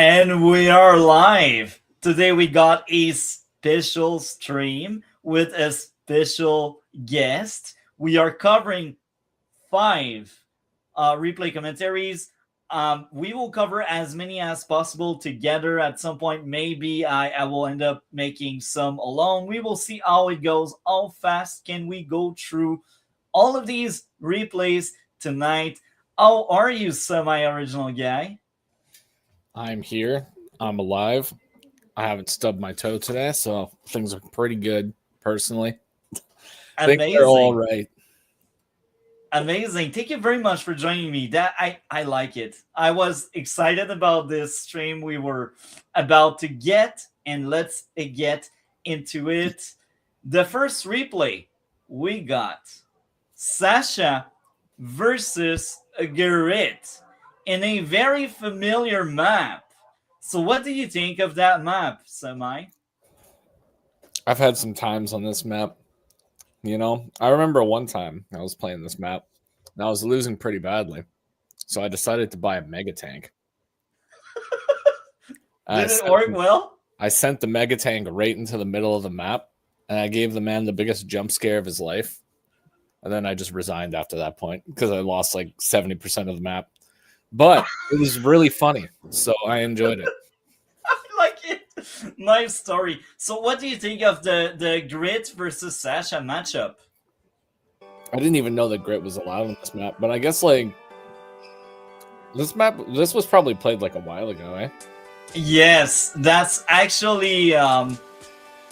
And we are live. Today we got a special stream with a special guest. We are covering five replay commentaries. We will cover as many as possible together at some point. Maybe I will end up making some alone. We will see how it goes. How fast can we go through all of these replays tonight? How are you, semi-original guy? I'm here. I'm alive. I haven't stubbed my toe today, so things are pretty good, personally. I think they're all right. Amazing. Thank you very much for joining me. That I like it. I was excited about this stream we were about to get, and let's get into it. The first replay we got Sasha versus Gerrit in a very familiar map. So what do you think of that map, Semi? I've had some times on this map. You know, I remember one time I was playing this map and I was losing pretty badly. So I decided to buy a mega tank. Did it work well? I sent the mega tank right into the middle of the map and I gave the man the biggest jump scare of his life. And then I just resigned after that point because I lost like 70% of the map. But it was really funny, so I enjoyed it. I like it. Nice story. So what do you think of the Grit versus Sasha matchup? I didn't even know that Grit was allowed on this map, but I guess like this was probably played like a while ago, eh? Yes, that's actually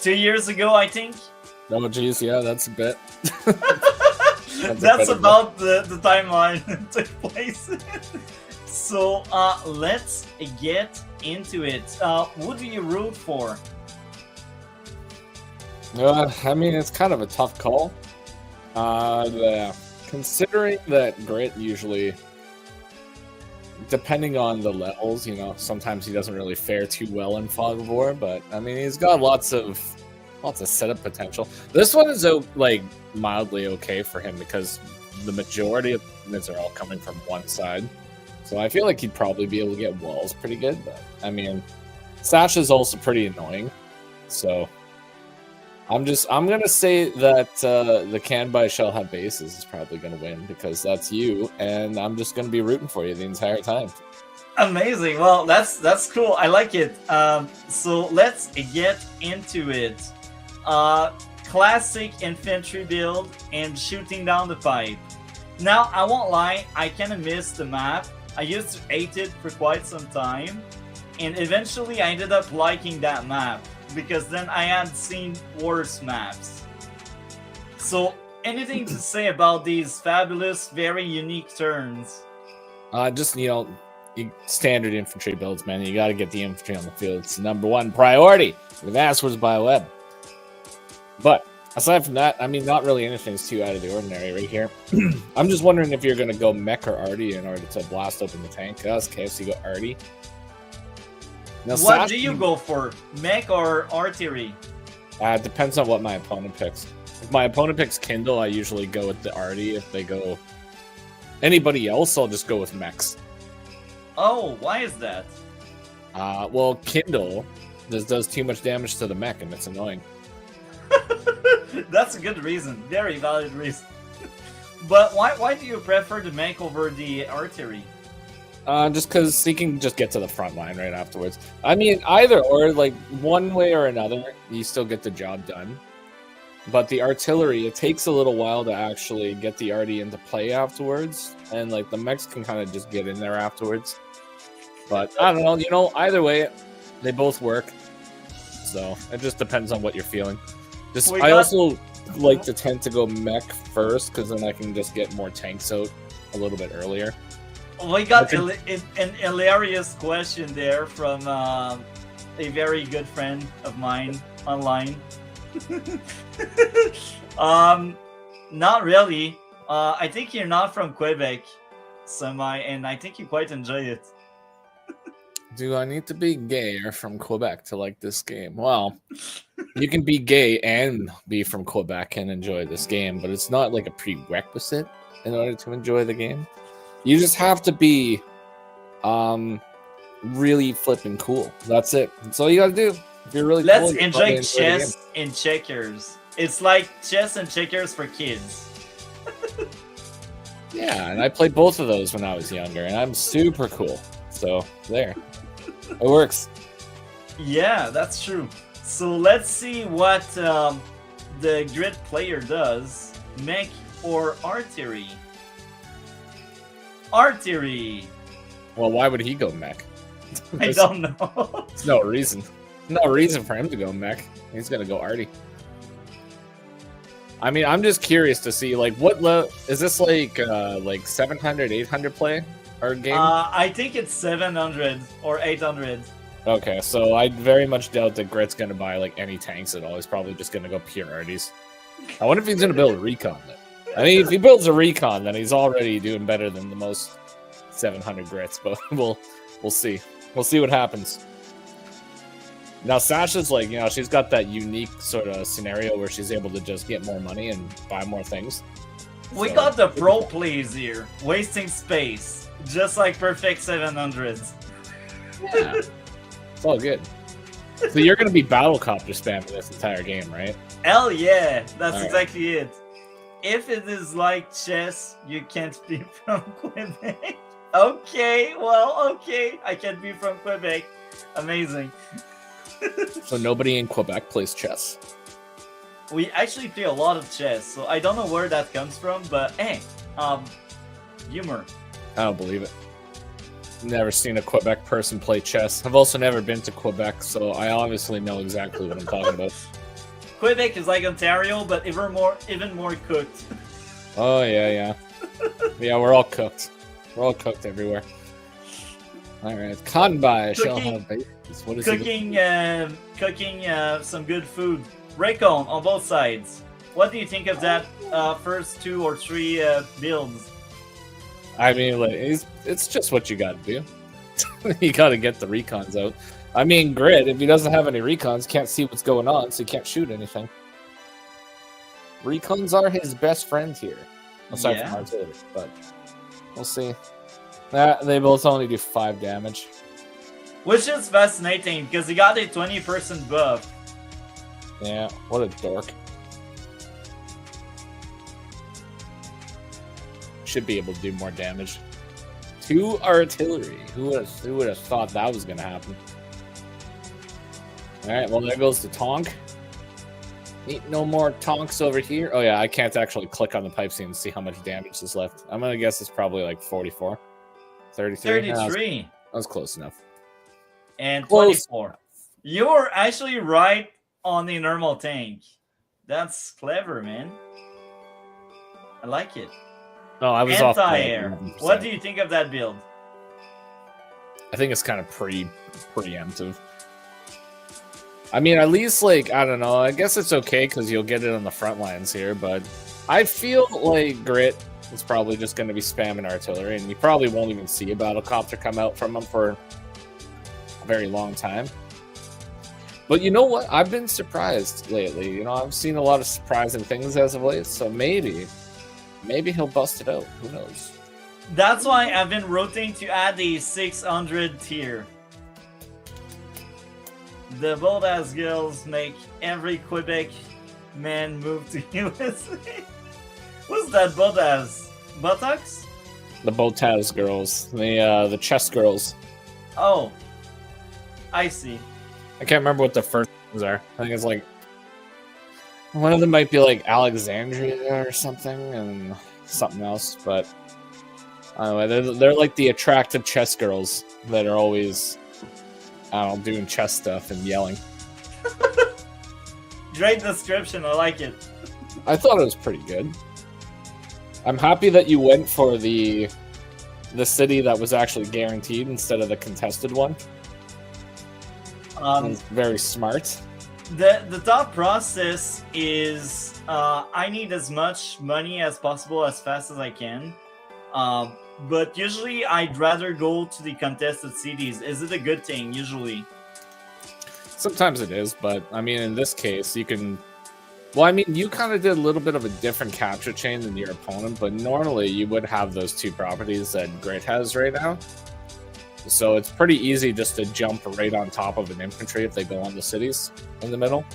2 years ago, I think. Oh, geez, yeah, that's a bit. That's about the timeline that took place. So let's get into it. Who do you root for? I mean, it's kind of a tough call. Considering that Grit usually, depending on the levels, you know, sometimes he doesn't really fare too well in Fog of War, but I mean, he's got lots of setup potential. This one is like mildly okay for him because the majority of mids are all coming from one side. So I feel like he'd probably be able to get walls pretty good, but I mean, Sasha's also pretty annoying. So I'm gonna say that the Kanbei shall have bases is probably gonna win because that's you, and I'm just gonna be rooting for you the entire time. Amazing. Well, that's cool. I like it. So let's get into it. Classic infantry build and shooting down the pipe. Now, I won't lie, I kind of missed the map. I used to hate it for quite some time, and eventually I ended up liking that map because then I had seen worse maps. So, anything to say about these fabulous, very unique turns? Just, you know, standard infantry builds, man. You got to get the infantry on the field. It's the #1 priority. We've asked for by web. But aside from that, I mean, not really anything's too out of the ordinary right here. I'm just wondering if you're going to go mech or arty in order to blast open the tank. That's KFC go arty. Now, what do you go for, mech or artillery? It depends on what my opponent picks. If my opponent picks Kindle, I usually go with the arty. If they go anybody else, I'll just go with mechs. Oh, why is that? Well, Kindle does too much damage to the mech, and it's annoying. That's a good reason. Very valid reason. But why do you prefer the mech over the artillery? Just because he can just get to the front line right afterwards. I mean, either or, like, one way or another, you still get the job done. But the artillery, it takes a little while to actually get the arty into play afterwards. And, like, the mechs can kind of just get in there afterwards. But, I don't know, you know, either way, they both work. So, it just depends on what you're feeling. I also like to tend to go mech first, because then I can just get more tanks out a little bit earlier. We got an hilarious question there from a very good friend of mine online. Not really. I think you're not from Quebec, Semi, and I think you quite enjoy it. Do I need to be gay or from Quebec to like this game? Well, you can be gay and be from Quebec and enjoy this game, but it's not like a prerequisite in order to enjoy the game. You just have to be really flipping cool. That's it. That's all you gotta do. If you're really Let's cool, you'll probably enjoy enjoy the game. chess and checkers. It's like chess and checkers for kids. Yeah, and I played both of those when I was younger, and I'm super cool. So there, it works. Yeah, that's true. So let's see what the grid player does. Mech or artillery? Artillery. Well, why would he go mech? I don't know. There's no reason. No reason for him to go mech. He's gonna go arty. I mean, I'm just curious to see, like, what is this like 700, 800 play or game? I think it's 700 or 800. Okay, so I very much doubt that Grit's gonna buy like any tanks at all. He's probably just gonna go pure arties. I wonder if he's gonna build a recon then. I mean, if he builds a recon, then he's already doing better than the most 700 Grits. But we'll see. We'll see what happens. Now Sasha's like, she's got that unique sort of scenario where she's able to just get more money and buy more things. We So- got the pro plays here, wasting space, just like perfect 700s. Yeah. It's all good. So you're going to be battlecopter spamming this entire game, right? Hell yeah, that's Alright. exactly it. If it is like chess, you can't be from Quebec. Okay, I can't be from Quebec. Amazing. So nobody in Quebec plays chess. We actually play a lot of chess, so I don't know where that comes from, but hey, humor. I don't believe it. Never seen a Quebec person play chess. I've also never been to Quebec, so I obviously know exactly what I'm talking about. Quebec is like Ontario, but even more cooked. Oh, yeah. Yeah, we're all cooked. We're all cooked everywhere. Alright, Kanbei shall Cooking- have babies. What is it? Cooking some good food. Raycon on both sides. What do you think of that first 2 or 3 builds? I mean, like, it's just what you gotta do. You gotta get the recons out. I mean, Grid, if he doesn't have any recons, can't see what's going on, so he can't shoot anything. Recons are his best friend here. Aside Yeah. from artillery, but we'll see. They both only do 5 damage. Which is fascinating because he got a 20% buff. Yeah, what a dork. Should be able to do more damage. 2 artillery. Who would have thought that was gonna happen? Alright, well there goes the Tonk. Ain't no more Tonks over here. Oh yeah, I can't actually click on the pipe scene and see how much damage is left. I'm gonna guess it's probably like 44. 33? Yeah, 33 that was close enough. and Close. 24. You're actually right on the normal tank. That's clever, man. I like it. No, I was off. by Anti-air. 11%. What do you think of that build? I think it's kind of preemptive. I mean, at least, like, I don't know. I guess it's okay because you'll get it on the front lines here, but I feel like Grit is probably just going to be spamming artillery, and you probably won't even see a battlecopter come out from him for a very long time. But you know what? I've been surprised lately. I've seen a lot of surprising things as of late, so maybe he'll bust it out. Who knows? That's why I've been rotating to add a 600 tier. The bold ass girls make every Quebec man move to USA. What's that bold ass? Buttocks? The Botaz girls, the chess girls. Oh, I see. I can't remember what the first ones are. I think it's like one of them might be like Alexandria or something, and something else. But anyway, they're like the attractive chess girls that are always, I don't know, doing chess stuff and yelling. Great description. I like it. I thought it was pretty good. I'm happy that you went for the city that was actually guaranteed instead of the contested one. It's very smart. The thought process is I need as much money as possible as fast as I can. But usually I'd rather go to the contested cities. Is it a good thing? Usually. Sometimes it is, but I mean, in this case, you can. Well, I mean, you kind of did a little bit of a different capture chain than your opponent, but normally you would have those 2 properties that Great has right now. So it's pretty easy just to jump right on top of an infantry if they go on the cities in the middle.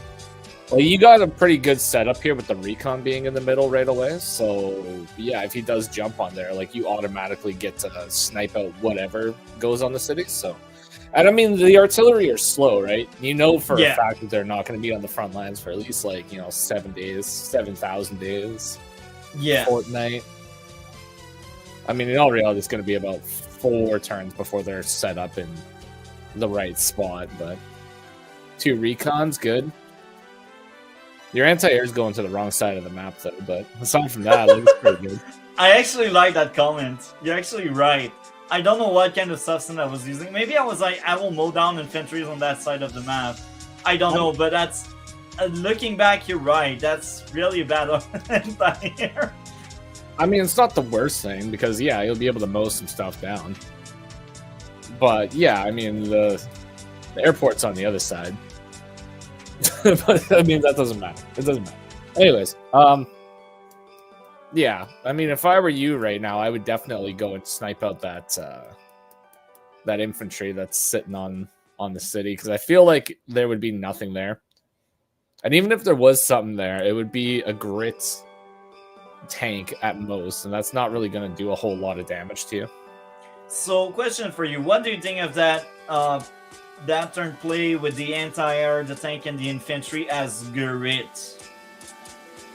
Well, you got a pretty good setup here with the recon being in the middle right away. So yeah, if he does jump on there, like you automatically get to snipe out whatever goes on the cities. So, and I mean the artillery are slow, right? You know for a fact that they're not going to be on the front lines for at least like 7 days, 7,000 days. Yeah, fortnight. I mean, in all reality, it's going to be about 4 turns before they're set up in the right spot. But 2 recons, good. Your anti-air is going to the wrong side of the map, though. But aside from that, it looks pretty good. I actually like that comment. You're actually right. I don't know what kind of substance I was using. Maybe I was like, I will mow down infantry on that side of the map. I don't know, but that's... looking back, you're right. That's really bad anti-air. I mean, it's not the worst thing, because, yeah, you'll be able to mow some stuff down. But, yeah, I mean, the airport's on the other side. But, I mean, that doesn't matter. It doesn't matter. Anyways, yeah, I mean, if I were you right now, I would definitely go and snipe out that infantry that's sitting on the city, because I feel like there would be nothing there. And even if there was something there, it would be a grit tank at most, and that's not really going to do a whole lot of damage to you. So, question for you: what do you think of that turn play with the anti-air, the tank, and the infantry as grit?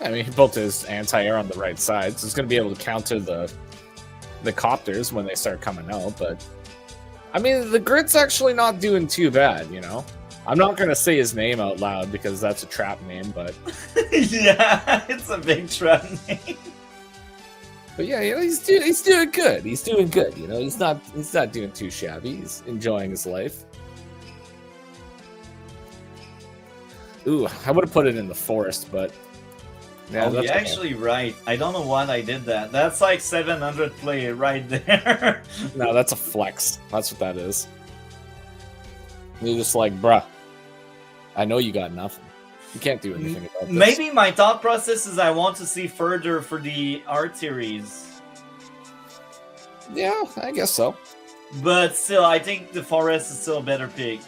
I mean, he built his anti-air on the right side, so it's going to be able to counter the copters when they start coming out. But I mean, the grit's actually not doing too bad, I'm not going to say his name out loud because that's a trap name, but... Yeah, it's a big trap name. But yeah, he's doing good. He's doing good, He's not doing too shabby. He's enjoying his life. Ooh, I would have put it in the forest, but... Yeah, you're actually right. I don't know why I did that. That's like 700 play right there. No, that's a flex. That's what that is. You're just like, bruh, I know you got nothing. You can't do anything about this. Maybe my thought process is I want to see further for the arteries. Yeah, I guess so. But still, I think the forest is still a better pick.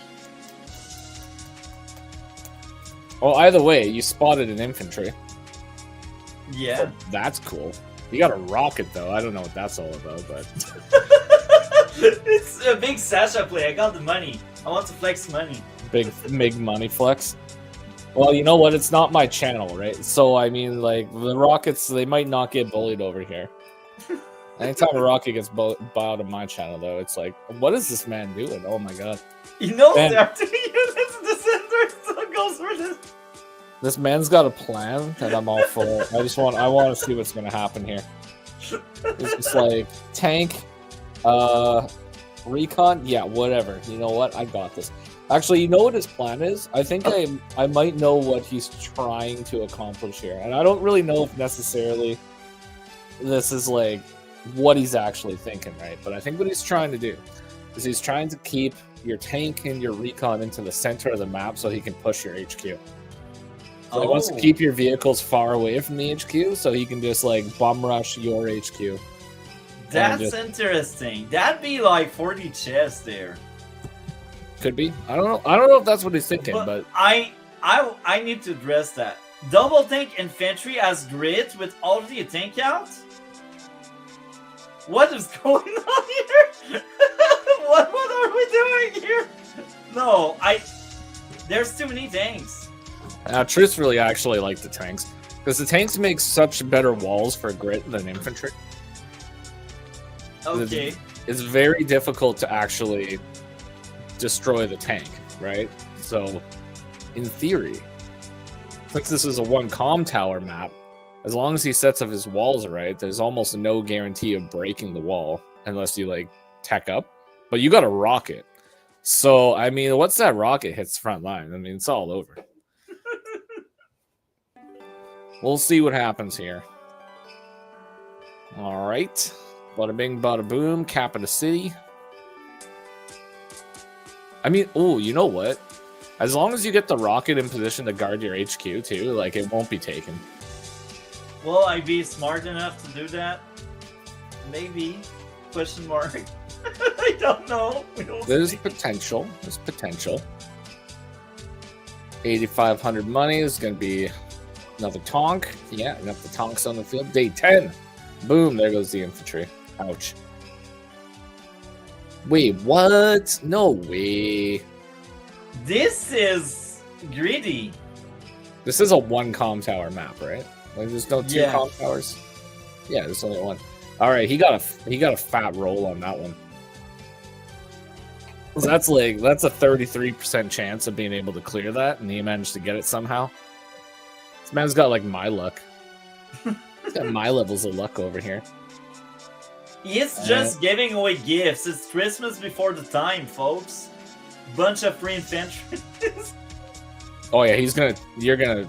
Well, either way, you spotted an infantry. Yeah. So that's cool. You got a rocket, though. I don't know what that's all about, but... It's a big Sasha play. I got the money. I want to flex money. Big money flex. Well, you know what? It's not my channel, right? So, I mean, like, the rockets, they might not get bullied over here. Anytime a rocket gets bought on my channel, though, it's like, what is this man doing? Oh my god. There are 2 units in the center, so goes for this. This man's got a plan, and I'm all for it. I want to see what's going to happen here. It's just like, tank, recon, yeah, whatever. You know what? I got this. Actually, you know what his plan is? I think I might know what he's trying to accomplish here. And I don't really know if necessarily this is like what he's actually thinking, right? But I think what he's trying to do is he's trying to keep your tank and your recon into the center of the map so he can push your HQ. So he wants to keep your vehicles far away from the HQ so he can just like bomb rush your HQ. That's interesting. That'd be like 40 chests there. Could be. I don't know if that's what he's thinking, but I need to address that. Double tank infantry as grid with all the tank out? What is going on here? What are we doing here? No, there's too many tanks. Truthfully, I actually like the tanks because the tanks make such better walls for grit than infantry. Okay. It's very difficult to actually destroy the tank, right? So, in theory, since this is a one comm tower map, as long as he sets up his walls right, there's almost no guarantee of breaking the wall unless you like tech up. But you got a rocket, so I mean, once that rocket hits front line, I mean, it's all over. We'll see what happens here. All right, bada bing, bada boom, cap of the city. I mean, oh, you know what? As long as you get the rocket in position to guard your HQ too, like it won't be taken. Will I be smart enough to do that? Maybe. Question mark. I don't know. There's See. potential. There's potential. 8,500 money is going to be another tonk. Yeah, got the tonks on the field. Day 10. Boom, there goes the infantry. Ouch. Wait, what? No way. This is greedy. This is a one comm tower map, right? Like there's no two comm towers. Yeah, there's only one. All right, he got a fat roll on that one. So that's a 33% chance of being able to clear that, and he managed to get it somehow. This man's got like my luck. He's got my levels of luck over here. He's just giving away gifts. It's Christmas before the time, folks. Bunch of free infantry. Oh yeah, you're gonna.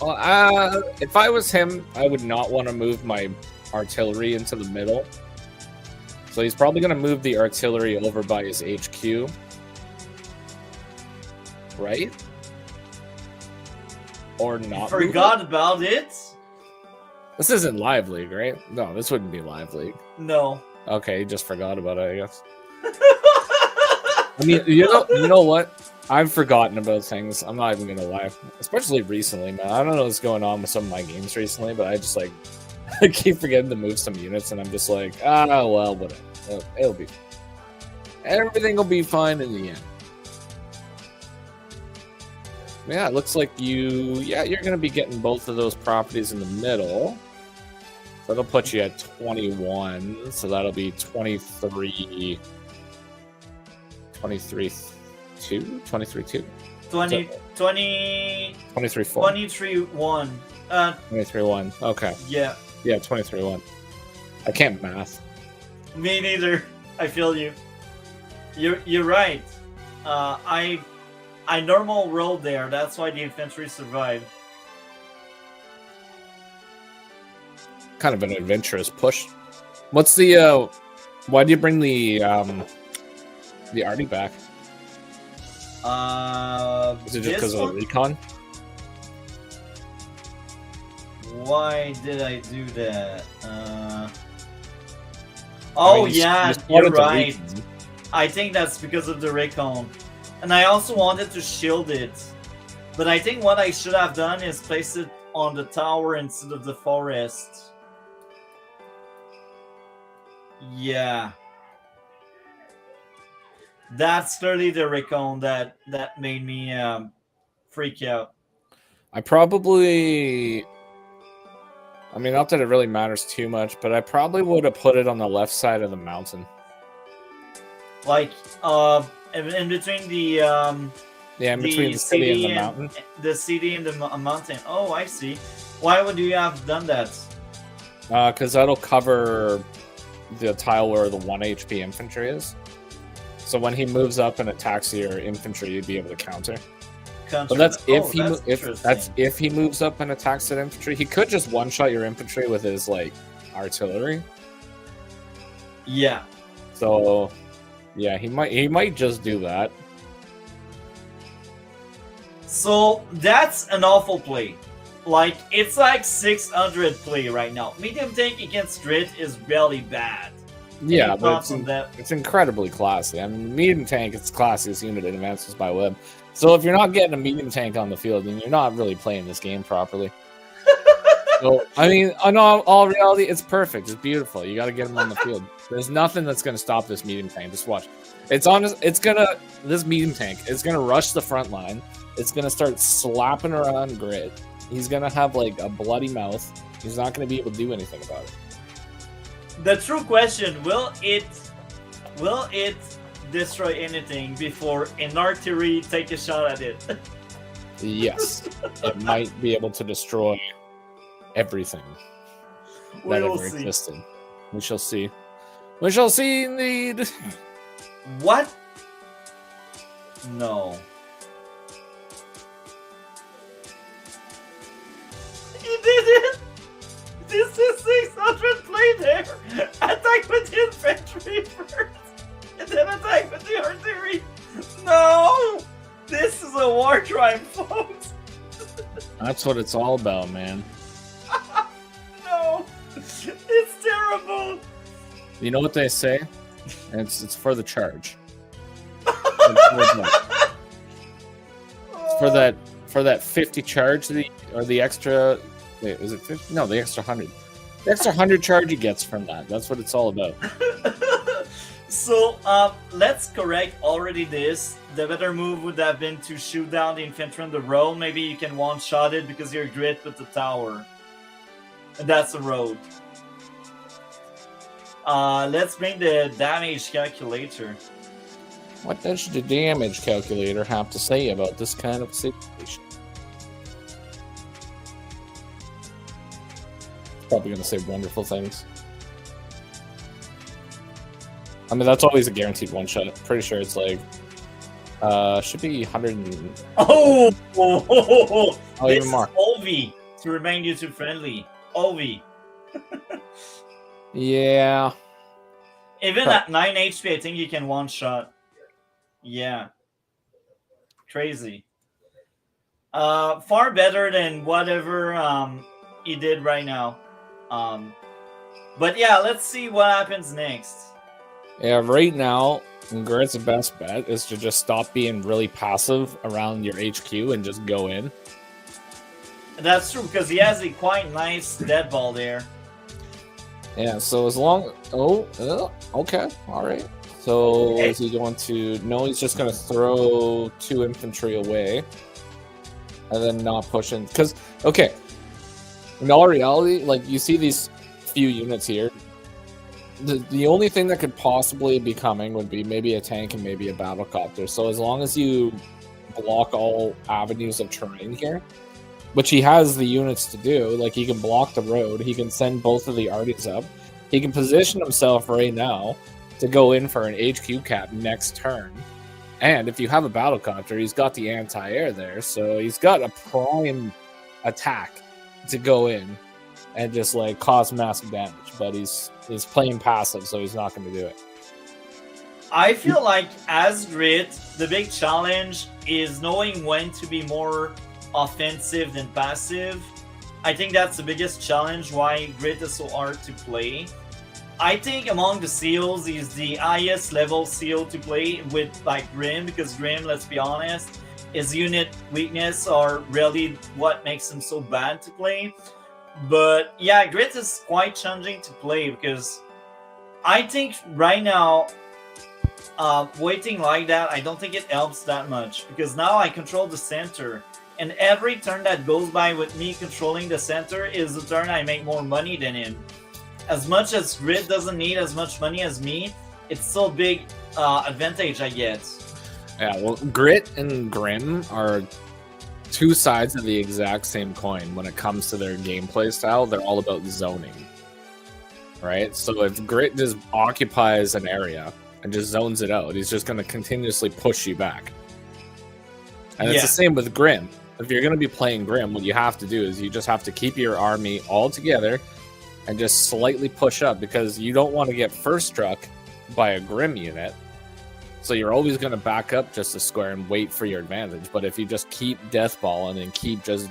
Well, if I was him, I would not want to move my artillery into the middle. So he's probably gonna move the artillery over by his HQ, right? Or not? Forgot about it. This isn't Live League, right? No, this wouldn't be Live League. No. Okay, just forgot about it, I guess. I mean, you know what? I've forgotten about things. I'm not even gonna lie, especially recently, man. I don't know what's going on with some of my games recently, but I just like I keep forgetting to move some units, and I'm just like, well, whatever. It'll be. Everything will be fine in the end. Yeah, it looks like you're gonna be getting both of those properties in the middle. That'll put you at 21, so that'll be 23. 23-2? 23-2? 20, 23-4. 23-1. 23-1. Okay. Yeah. Yeah, 23-1. I can't math. Me neither. I feel you. You're right. I normal rolled there. That's why the infantry survived. Kind of an adventurous push. What's the why do you bring the arty back? Is it just because of the recon? Why did I do that? Oh, yeah, you're right. I think that's because of the recon. And I also wanted to shield it. But I think what I should have done is place it on the tower instead of the forest. Yeah. That's clearly the recon that made me freak out. I mean, not that it really matters too much, but I probably would have put it on the left side of the mountain. Like, in between the in between the city and the mountain. The city and the mountain. Oh, I see. Why would you have done that? Because that'll cover the tile where the 1 HP infantry is. So when he moves up and attacks your infantry, you'd be able to counter. But that's if he moves up and attacks that infantry. He could just one-shot your infantry with his like artillery. Yeah. So yeah, he might just do that. So that's an awful play. Like, it's like 600 play right now. Medium tank against Grit is really bad. Yeah, but it's incredibly classy. I mean, medium tank, it's the classiest unit in Advances by Web. So if you're not getting a medium tank on the field, then you're not really playing this game properly. So, I mean, in all reality, it's perfect. It's beautiful. You got to get him on the field. There's nothing that's going to stop this medium tank. Just watch. This medium tank is going to rush the front line. It's going to start slapping around Grit. He's going to have, like, a bloody mouth. He's not going to be able to do anything about it. The true question, will it destroy anything before an artillery take a shot at it? Yes. It might be able to destroy everything that ever existed. We shall see. We shall see, indeed. What? No. He did it! This is 600 play there! Attack with the infantry first! And then attack with the artillery! No! This is a war crime, folks! That's what it's all about, man. No! It's terrible! You know what they say? and it's for the charge. It's for that 50 charge, or the extra. Wait, is it 50? No, the extra 100. The extra 100 charge he gets from that. That's what it's all about. So, let's correct already this. The better move would have been to shoot down the infantry on the road. Maybe you can one-shot it because you're Grit with the tower. And that's the road. Let's bring the damage calculator. What does the damage calculator have to say about this kind of situation? Probably going to say wonderful things. I mean, that's always a guaranteed one-shot. Pretty sure it's like... should be 100 and... Oh! This even more. is Ovi to remain YouTube friendly. Ovi. Yeah. Even at 9 HP, I think you can one-shot. Yeah. Crazy. Far better than whatever he did right now. But yeah, let's see what happens next. Yeah, right now, Grit's best bet is to just stop being really passive around your HQ and just go in. That's true, because he has a quite nice dead ball there. Yeah, so as long... Oh, okay, alright. So Okay. is he going to... No, he's just going to throw 2 infantry away. And then not push in. Because, okay, in all reality, like, you see these few units here. The only thing that could possibly be coming would be maybe a tank and maybe a battlecopter. So as long as you block all avenues of terrain here, which he has the units to do, like he can block the road, he can send both of the arties up, he can position himself right now to go in for an HQ cap next turn. And if you have a battlecopter, he's got the anti-air there, so he's got a prime attack to go in and just like cause massive damage. But he's playing passive, so he's not going to do it. I feel like as Grit, the big challenge is knowing when to be more offensive than passive. I think that's the biggest challenge why Grit is so hard to play. I think among the seals, he's the highest level seal to play with like Grim, because Grim, let's be honest, his unit weakness are really what makes him so bad to play. But yeah, Grit is quite challenging to play because I think right now, waiting like that, I don't think it helps that much because now I control the center. And every turn that goes by with me controlling the center is the turn I make more money than him. As much as Grit doesn't need as much money as me, it's still a big advantage I get. Yeah, well, Grit and Grim are 2 sides of the exact same coin when it comes to their gameplay style. They're all about zoning, right? So if Grit just occupies an area and just zones it out, he's just going to continuously push you back. And it's the same with Grim. If you're going to be playing Grim, what you have to do is you just have to keep your army all together and just slightly push up, because you don't want to get first struck by a Grim unit. So you're always going to back up just a square and wait for your advantage. But if you just keep deathballing and keep just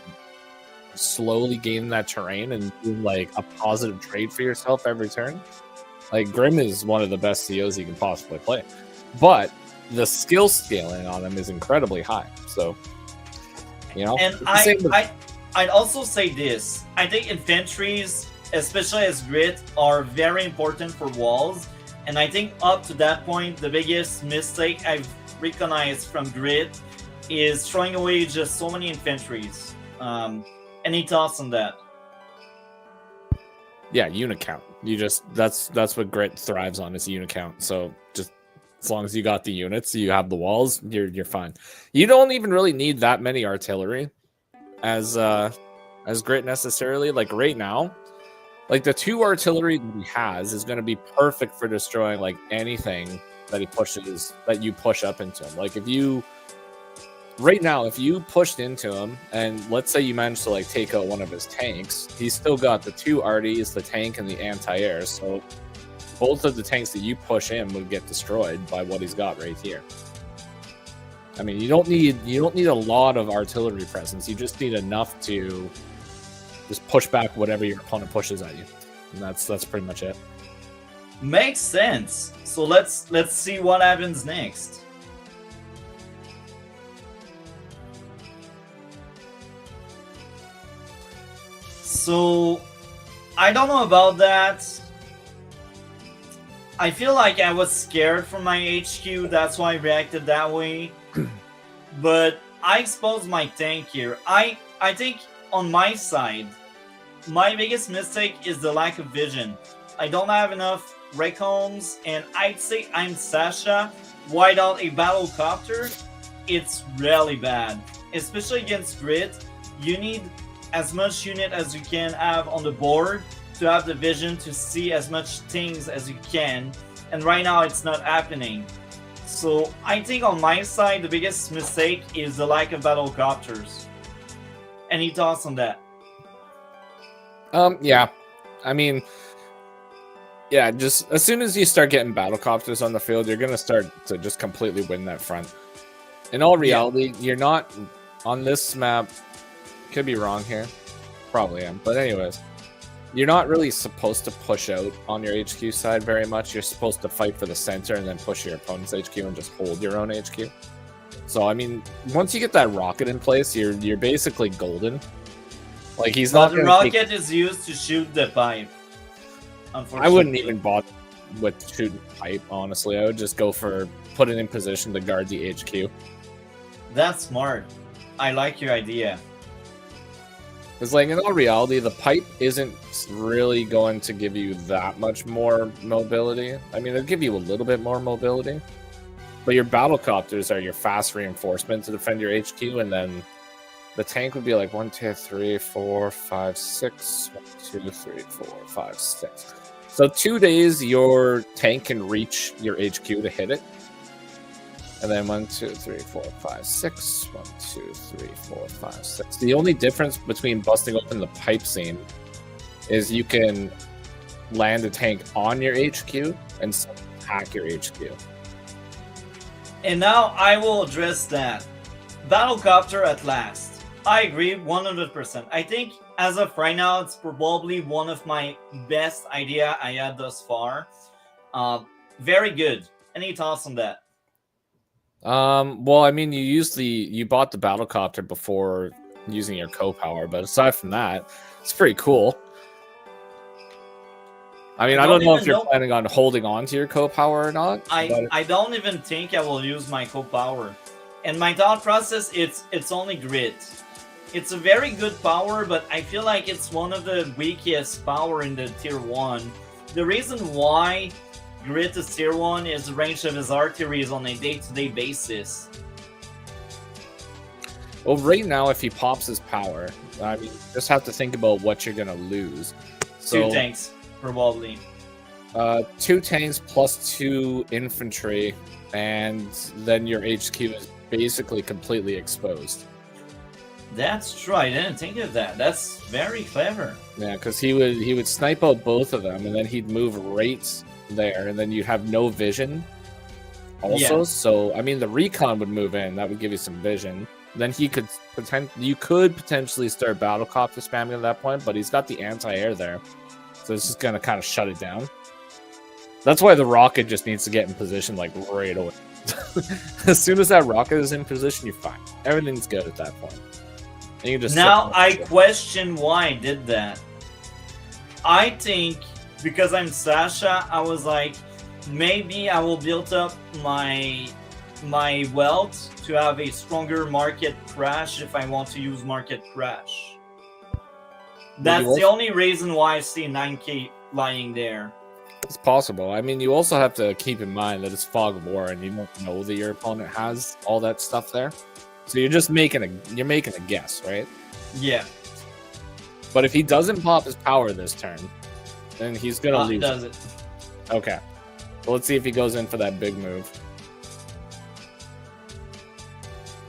slowly gaining that terrain and do like a positive trade for yourself every turn, like Grim is one of the best COs you can possibly play. But the skill scaling on him is incredibly high. So, you know. And I'd also say this. I think infantries, especially as Grit, are very important for walls. And I think up to that point, the biggest mistake I've recognized from Grit is throwing away just so many infantries. Any thoughts on that? Yeah, unit count. You just that's what Grit thrives on, is unit count. So just as long as you got the units, you have the walls, you're fine. You don't even really need that many artillery as Grit necessarily. Like right now, like the 2 artillery that he has is going to be perfect for destroying like anything that he pushes, that you push up into him. Like if you right now, if you pushed into him and let's say you managed to like take out one of his tanks, he's still got the 2 arties, the tank, and the anti-air. So both of the tanks that you push in would get destroyed by what he's got right here. I mean, you don't need a lot of artillery presence. You just need enough to just push back whatever your opponent pushes at you, and that's pretty much it. Makes sense. So let's see what happens next. So I don't know about that. I feel like I was scared from my HQ, that's why I reacted that way. But I exposed my tank here. I think on my side, my biggest mistake is the lack of vision. I don't have enough Raycons, and I'd say I'm Sasha. Without a battle copter, it's really bad. Especially against Grit, you need as much unit as you can have on the board to have the vision to see as much things as you can, and right now it's not happening. So I think on my side the biggest mistake is the lack of battle copters. Any thoughts on that? Yeah. I mean, yeah, just as soon as you start getting battlecopters on the field, you're gonna start to just completely win that front. In all reality, you're not on this map. Could be wrong here, probably am. But anyways, you're not really supposed to push out on your HQ side very much. You're supposed to fight for the center and then push your opponent's HQ and just hold your own HQ. So I mean, once you get that rocket in place, you're basically golden. Like he's not. The rocket is used to shoot the pipe. I wouldn't even bother with shooting pipe, honestly. I would just go for put it in position to guard the HQ. That's smart. I like your idea. Because, like, in all reality, the pipe isn't really going to give you that much more mobility. I mean, it'll give you a little bit more mobility. But your battlecopters are your fast reinforcement to defend your HQ, and then the tank would be like 1, 2, 3, 4, 5, 6. 1, 2, 3, 4, 5, 6. So 2 days, your tank can reach your HQ to hit it. And then 1, 2, 3, 4, 5, 6. 1, 2, 3, 4, 5, 6. The only difference between busting open the pipe seam is you can land a tank on your HQ and hack your HQ. And now I will address that. Battlecopter at last. I agree 100%. I think as of right now, it's probably one of my best idea I had thus far. Very good. Any thoughts on that? Well, I mean, you bought the battlecopter before using your co-power, but aside from that, it's pretty cool. I mean, I don't know if you're planning on holding on to your co-power or not. I don't even think I will use my co-power. And my thought process, it's only Grit. It's a very good power, but I feel like it's one of the weakest power in the tier 1. The reason why Grit is tier 1 is the range of his artillery is on a day-to-day basis. Well, right now, if he pops his power, I mean, just have to think about what you're gonna lose. So, 2 tanks, probably. 2 tanks plus 2 infantry, and then your HQ is basically completely exposed. That's true. I didn't think of that. That's very clever. Yeah, because he would snipe out both of them, and then he'd move right there, and then you'd have no vision. Also, yeah. So I mean, the recon would move in. That would give you some vision. Then you could potentially start battlecopter spamming at that point, but he's got the anti-air there, so it's just gonna kind of shut it down. That's why the rocket just needs to get in position like right away. As soon as that rocket is in position, you're fine. Everything's good at that point. And you just now I question why I did that. I think because I'm Sasha, I was like, maybe I will build up my wealth to have a stronger market crash if I want to use market crash. That's the only reason why I see 9k lying there. It's possible. I mean, you also have to keep in mind that it's Fog of War, and you don't know that your opponent has all that stuff there. So you're just making a guess, right? Yeah. But if he doesn't pop his power this turn, then he's gonna lose. Does it? Okay. Well, let's see if he goes in for that big move.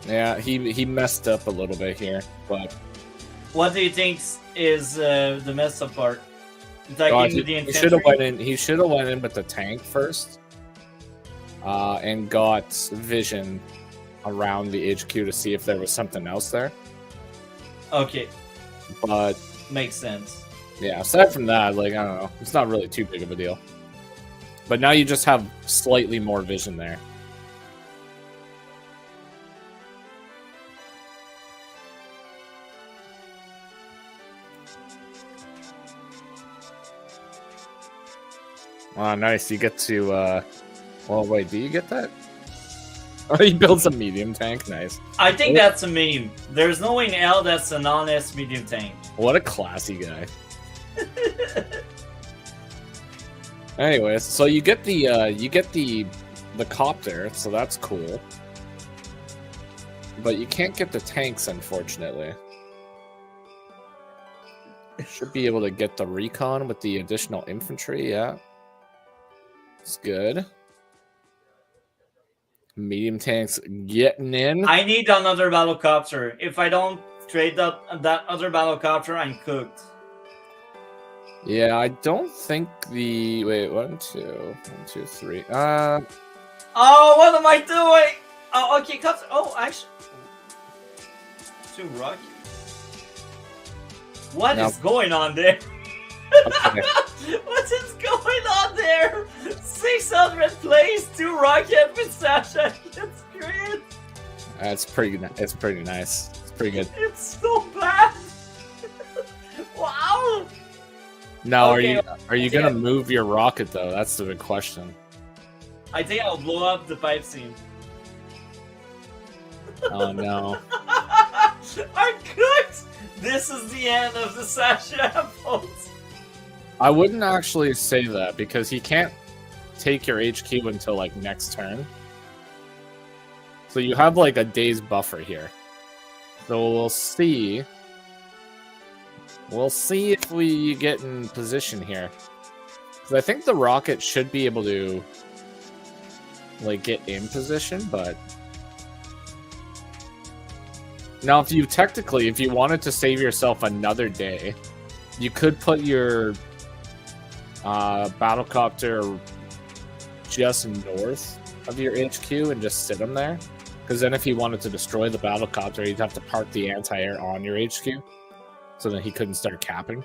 Yeah, he messed up a little bit here, but what do you think is the mess up part? He should have went in. He should have went in with the tank first, and got vision around the HQ to see if there was something else there. Okay, but makes sense. Yeah, aside from that, like, I don't know, it's not really too big of a deal. But now you just have slightly more vision there. Oh, nice. You get to, well, wait, do you get that? Oh, he builds a medium tank. Nice. I think that's a meme. There's no way in hell that's a non-S medium tank. What a classy guy. Anyways, so you get the copter, so that's cool. But you can't get the tanks, unfortunately. Should be able to get the recon with the additional infantry, yeah. It's good. Medium tanks getting in. I need another battlecopter. If I don't trade that other battlecopter, I'm cooked. Yeah, I don't think the... Wait, 1, 2, 3. Oh, what am I doing? Oh, okay, copter. Oh, actually... Too rocky. What is going on there? Okay. What is going on there? 600 plays, 2 rocket with Sasha against Grid. It's pretty nice. It's pretty good. It's so bad. Wow. Now, Okay, are you gonna move your rocket though? That's the big question. I think I'll blow up the pipe scene. Oh no. I'm cooked. This is the end of the Sasha vote. I wouldn't actually say that because he can't take your HQ until like next turn. So you have like a day's buffer here. So we'll see. We'll see if we get in position here. Because I think the rocket should be able to like get in position, but now if you wanted to save yourself another day, you could put your battlecopter just north of your HQ and just sit him there. Because then if he wanted to destroy the battlecopter, he'd have to park the anti-air on your HQ. So that he couldn't start capping.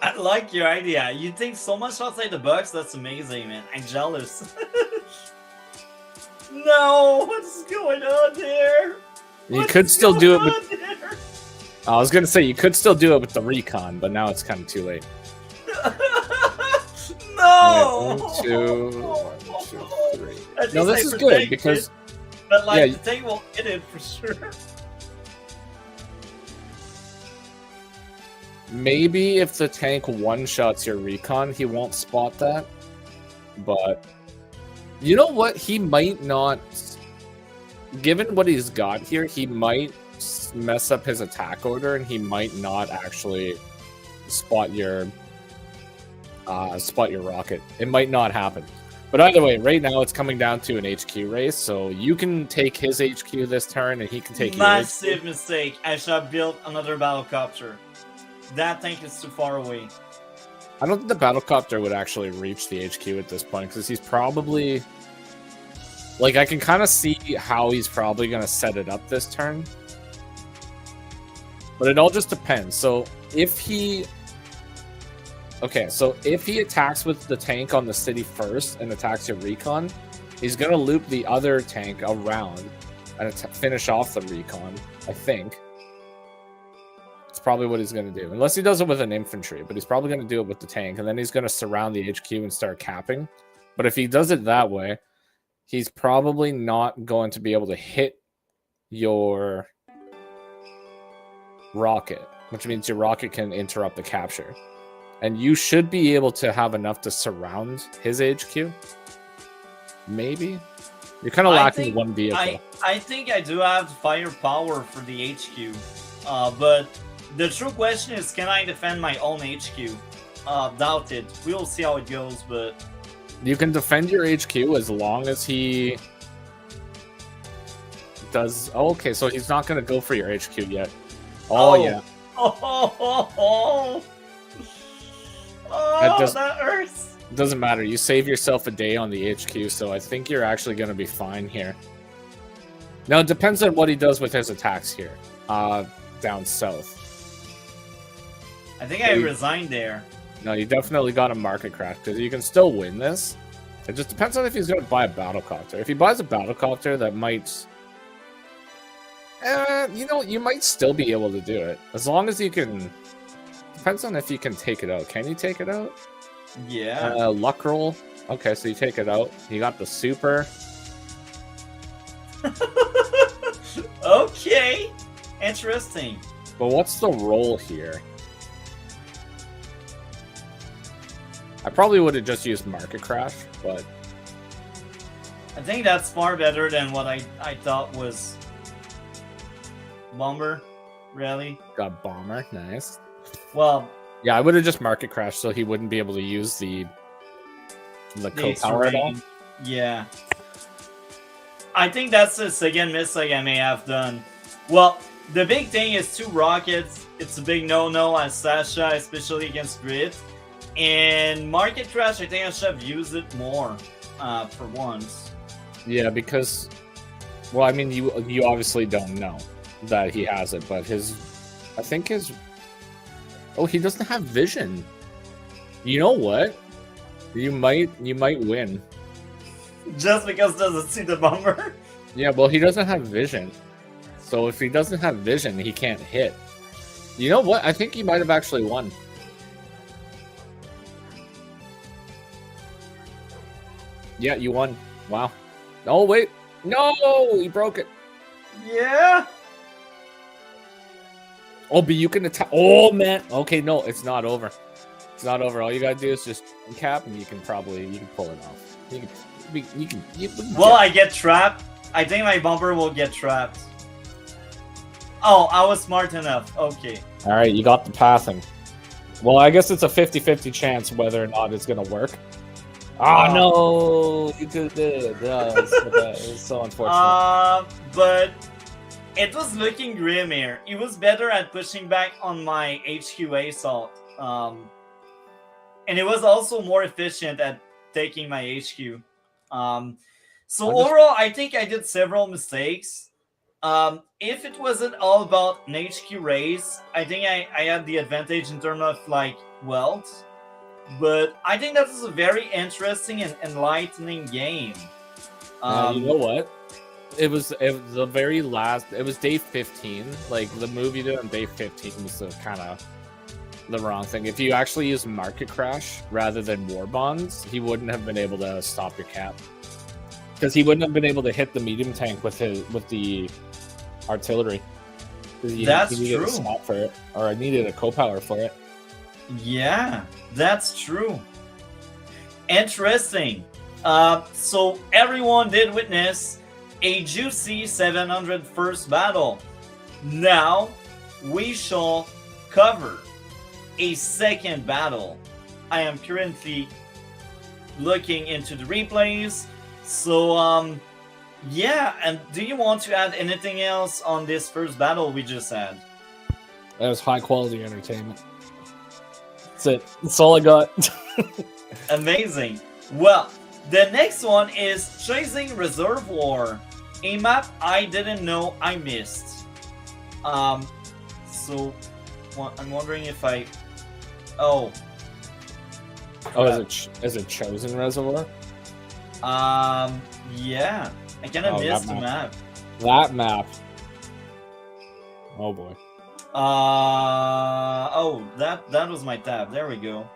I like your idea. You think so much outside the box? That's amazing, man. I'm jealous. No, what's going on there? You could still do it with... I was going to say, you could still do it with the recon, but now it's kind of too late. No! Right, 1, 2, 3. No, this is good because... But like, the tank will hit it for sure. Maybe if the tank one-shots your recon, he won't spot that. But... You know what? He might not... Given what he's got here, he might mess up his attack order, and he might not actually spot your rocket. It might not happen. But either way, right now it's coming down to an HQ race, so you can take his HQ this turn, and he can take your HQ. Massive mistake. I should have built another battlecopter. That tank is too far away. I don't think the battlecopter would actually reach the HQ at this point, because he's probably... Like, I can kind of see how he's probably going to set it up this turn. But it all just depends. So, if he... Okay, so if he attacks with the tank on the city first and attacks your recon, he's going to loop the other tank around and finish off the recon, I think. It's probably what he's going to do. Unless he does it with an infantry, but he's probably going to do it with the tank, and then he's going to surround the HQ and start capping. But if he does it that way, he's probably not going to be able to hit your rocket, which means your rocket can interrupt the capture. And you should be able to have enough to surround his HQ. Maybe? You're kind of lacking one vehicle. I think I do have firepower for the HQ. But the true question is, can I defend my own HQ? Doubt it. We'll see how it goes, but... You can defend your HQ as long as he does... Oh, okay, so he's not going to go for your HQ yet. Oh, yeah. Oh, that hurts. It doesn't matter. You save yourself a day on the HQ, so I think you're actually going to be fine here. Now, it depends on what he does with his attacks here, down south. I think I resigned there. No, you definitely got a market crash, because you can still win this. It just depends on if he's going to buy a battlecopter. If he buys a battlecopter, that might... you know, you might still be able to do it. As long as you can... Depends on if you can take it out. Can you take it out? Yeah. Luck roll. Okay, so you take it out. You got the super. Okay. Interesting. But what's the roll here? I probably would have just used Market Crash, but... I think that's far better than what I thought was Bomber, really. Got Bomber, nice. Well... Yeah, I would have just Market Crash so he wouldn't be able to use the co-power at all. Yeah. I think that's the second mistake I may have done. Well, the big thing is 2 rockets. It's a big no-no as Sasha, especially against Grid. And Market Crash, I think I should have used it more for once. Yeah, because... Well, I mean, you obviously don't know that he has it, but his... I think his... Oh, he doesn't have vision. You know what? You might win. Just because doesn't see the Bomber? Yeah, well, he doesn't have vision. So if he doesn't have vision, he can't hit. You know what? I think he might have actually won. Yeah, you won. Wow. Oh, wait. No! He broke it. Yeah! Oh, but you can attack. Oh, man. Okay, no, it's not over. It's not over. All you gotta do is just cap, and you can pull it off. Will I get trapped? I think my Bomber will get trapped. Oh, I was smart enough. Okay. All right, you got the pathing. Well, I guess it's a 50-50 chance whether or not it's gonna work. Oh, no! You could have did it. No, it's so unfortunate. But it was looking grim here. He was better at pushing back on my HQ assault. And it was also more efficient at taking my HQ. So overall, I think I did several mistakes. If it wasn't all about an HQ raise, I think I had the advantage in terms of like wealth. But I think that was a very interesting and enlightening game. You know what? It was the very last. It was day 15. Like the move you did on day 15 was the kind of the wrong thing. If you actually used Market Crash rather than War Bonds, he wouldn't have been able to stop your cap because he wouldn't have been able to hit the medium tank with the artillery. That's he needed true. A stop for it, or I needed a co-power for it. Yeah, that's true. Interesting. So everyone did witness a juicy 700 first battle. Now we shall cover a second battle. I am currently looking into the replays. So yeah, and do you want to add anything else on this first battle we just had? That was high quality entertainment. That's it. That's all I got. Amazing. Well, the next one is Chasing Reservoir, a map I didn't know I missed. So I'm wondering if I... Oh. Oh, is it Chosen Reservoir? Yeah. I kind of missed the map. That map. Oh boy. Oh, that was my tab. There we go.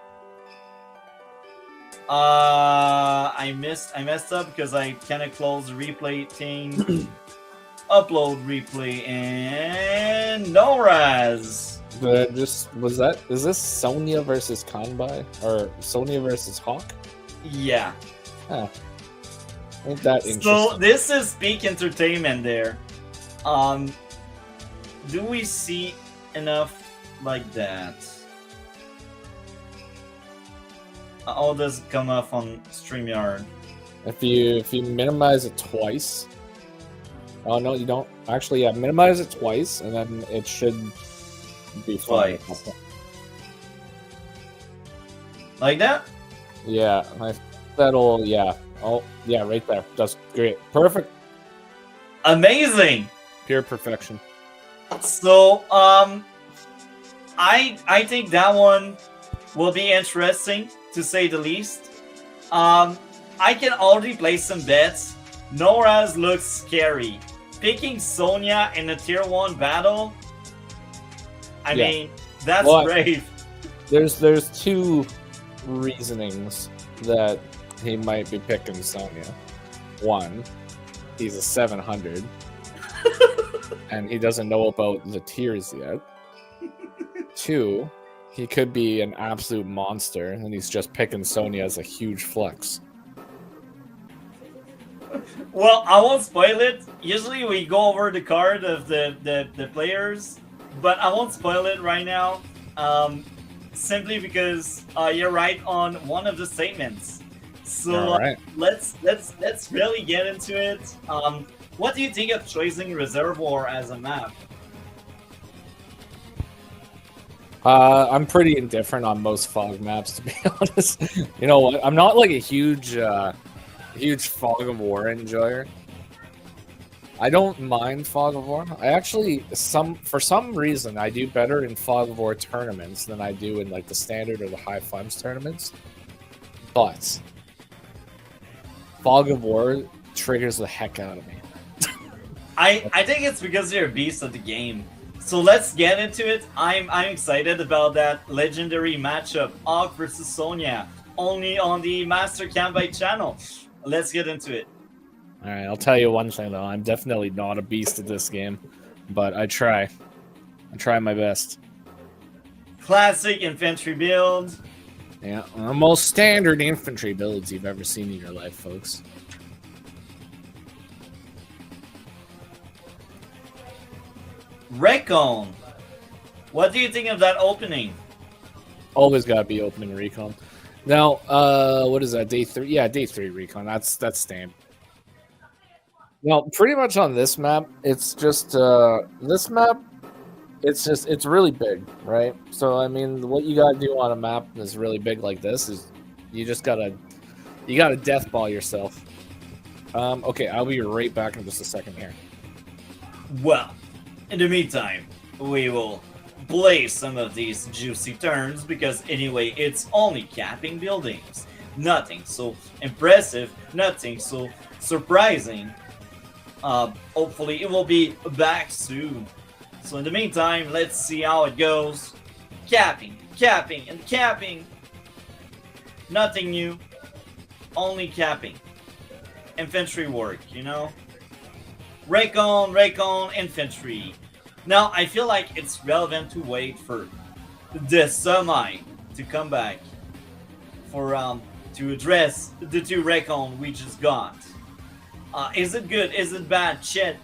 I messed up because I kind of closed the replay thing. Upload replay and no raz. Is this Sonya versus Kanbei or Sonya versus Hawk? Yeah. Huh. Ain't that interesting? So this is peak entertainment there. Do we see enough like that? All does come off on StreamYard. If you minimize it twice. Oh no, you don't. Actually, yeah, minimize it twice, and then it should be fine. Like that? Yeah, that'll. Yeah. Oh, yeah, right there. That's great. Perfect. Amazing. Pure perfection. So, I think that one will be interesting to say the least. I can already place some bets. Noraz looks scary. Picking Sonya in a tier 1 battle, I mean, that's Well, brave. There's two reasonings that he might be picking Sonya. One, he's a 700, and he doesn't know about the tiers yet. Two, he could be an absolute monster, and he's just picking Sonya as a huge flex. Well, I won't spoil it. Usually we go over the card of the players, but I won't spoil it right now. Simply because you're right on one of the statements. So Right. let's really get into it. What do you think of choosing Reservoir as a map? I'm pretty indifferent on most fog maps, to be honest. You know what? I'm not like a huge Fog of War enjoyer. I don't mind Fog of War. I actually for some reason I do better in Fog of War tournaments than I do in like the standard or the high flames tournaments. But Fog of War triggers the heck out of me. I think it's because you're a beast of the game. So let's get into it. I'm excited about that legendary matchup, Og versus Sonya, only on the Master Kanbei channel. Let's get into it. All right, I'll tell you one thing though. I'm definitely not a beast at this game, but I try. I try my best. Classic infantry build. Yeah, the most standard infantry builds you've ever seen in your life, folks. Recon. What do you think of that opening? Always gotta be opening recon. Now, what is that? Day 3? Yeah, day 3 recon. That's standard. Well, pretty much on this map, it's just this map. It's really big, right? So I mean, what you gotta do on a map that's really big like this is you gotta deathball yourself. Okay, I'll be right back in just a second here. Well, in the meantime, we will play some of these juicy turns because anyway, it's only capping buildings. Nothing so impressive, nothing so surprising. Hopefully it will be back soon. So in the meantime, let's see how it goes. Capping, capping, and capping. Nothing new, only capping. Infantry work, you know? Recon, infantry. Now, I feel like it's relevant to wait for the semi to come back for to address the 2 Recon we just got. Is it good? Is it bad? Chat,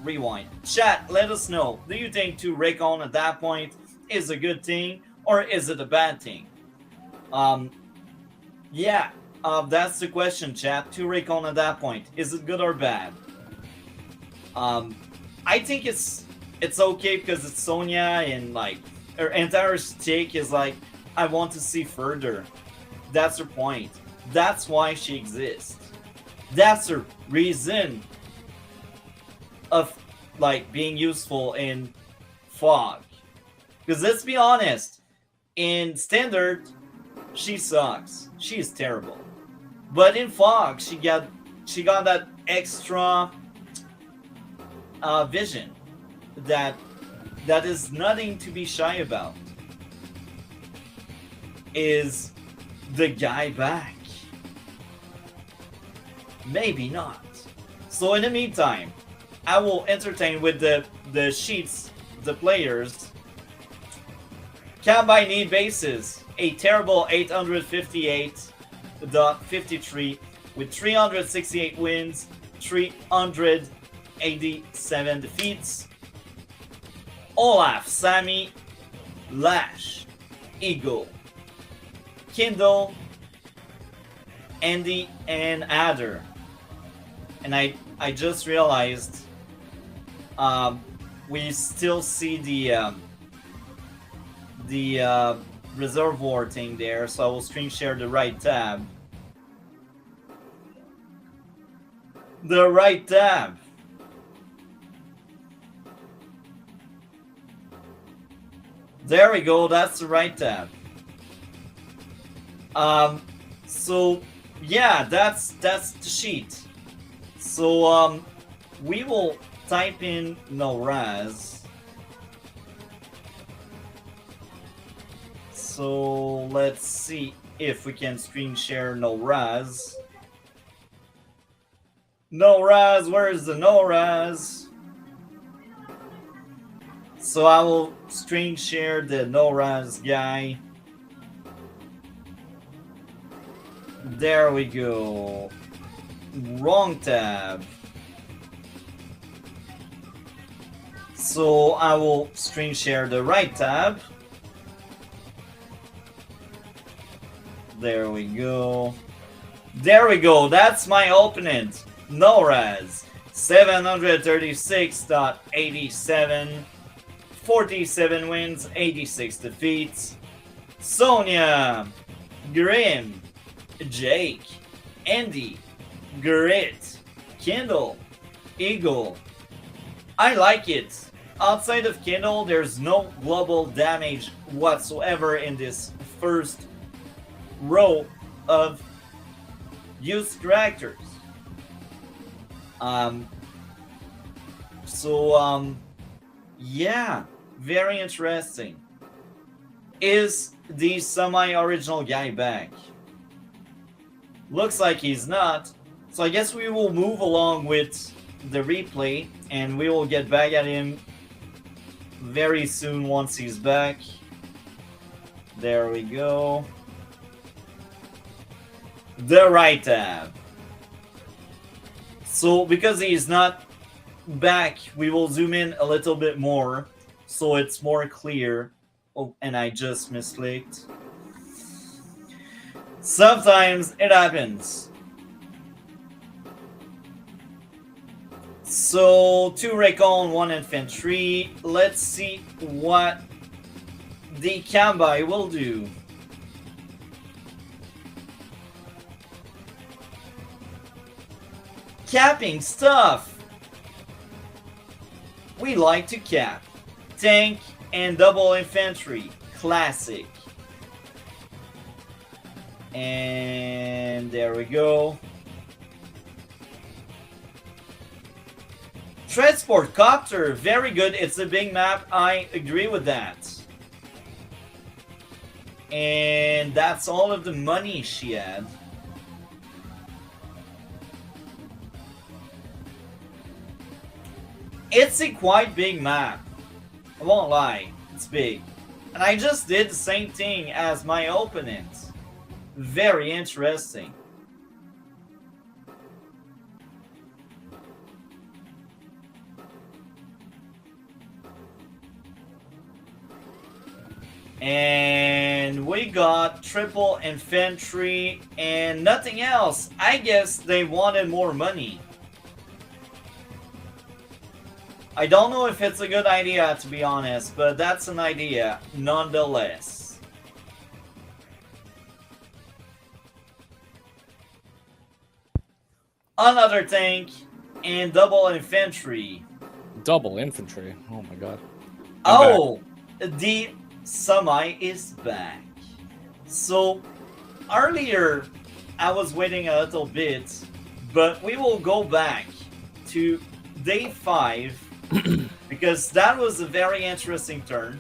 rewind. Chat, let us know. Do you think 2 Recon at that point is a good thing or is it a bad thing? Yeah, that's the question, chat. 2 Recon at that point. Is it good or bad? I think it's okay because it's Sonya and like her entire stick is like I want to see further. That's her point. That's why she exists. That's her reason of like being useful in Fog. Because let's be honest, in Standard, she sucks. She is terrible. But in Fog, she got that extra vision that is nothing to be shy about. Is the guy back? Maybe not. So in the meantime, I will entertain with the sheets, the players. Kanbei need bases. A terrible 858.53 with 368 wins, 387 defeats. Olaf, Sammy, Lash, Eagle, Kindle, Andy, and Adder. And I just realized we still see the reservoir thing there, so I will screen share the right tab. The right tab. There we go, that's the right tab. So Yeah, that's the sheet. So we will type in no raz. So let's see if we can screen share no raz. No raz, where's the no raz? So I will screen share the no raz guy. There we go. Wrong tab. So I will screen share the right tab. There we go. There we go. That's my opponent. Noraz. 736.87. 47 wins, 86 defeats. Sonia. Grim. Jake. Andy. Grit. Kindle. Eagle. I like it. Outside of Kindle, there's no global damage whatsoever in this first row of used characters. Yeah, very interesting. Is the semi-original guy back? Looks like he's not. So I guess we will move along with the replay and we will get back at him very soon once he's back. There we go. The right tab. So because he's not back, we will zoom in a little bit more so it's more clear. Oh, and I just misclicked. Sometimes it happens. So 2 recon, 1 infantry. Let's see what the Kanbei will do. Capping stuff. We like to cap. Tank and double infantry. Classic. And there we go. Transport copter, very good. It's a big map. I agree with that. And that's all of the money she had. It's a quite big map. I won't lie. It's big. And I just did the same thing as my opponent. Very interesting. And we got triple infantry and nothing else. I guess they wanted more money. I don't know if it's a good idea, to be honest, but that's an idea nonetheless. Another tank and double infantry. Double infantry. Oh my god. Oh, the semi is back. So earlier I was waiting a little bit, but we will go back to day 5 because that was a very interesting turn.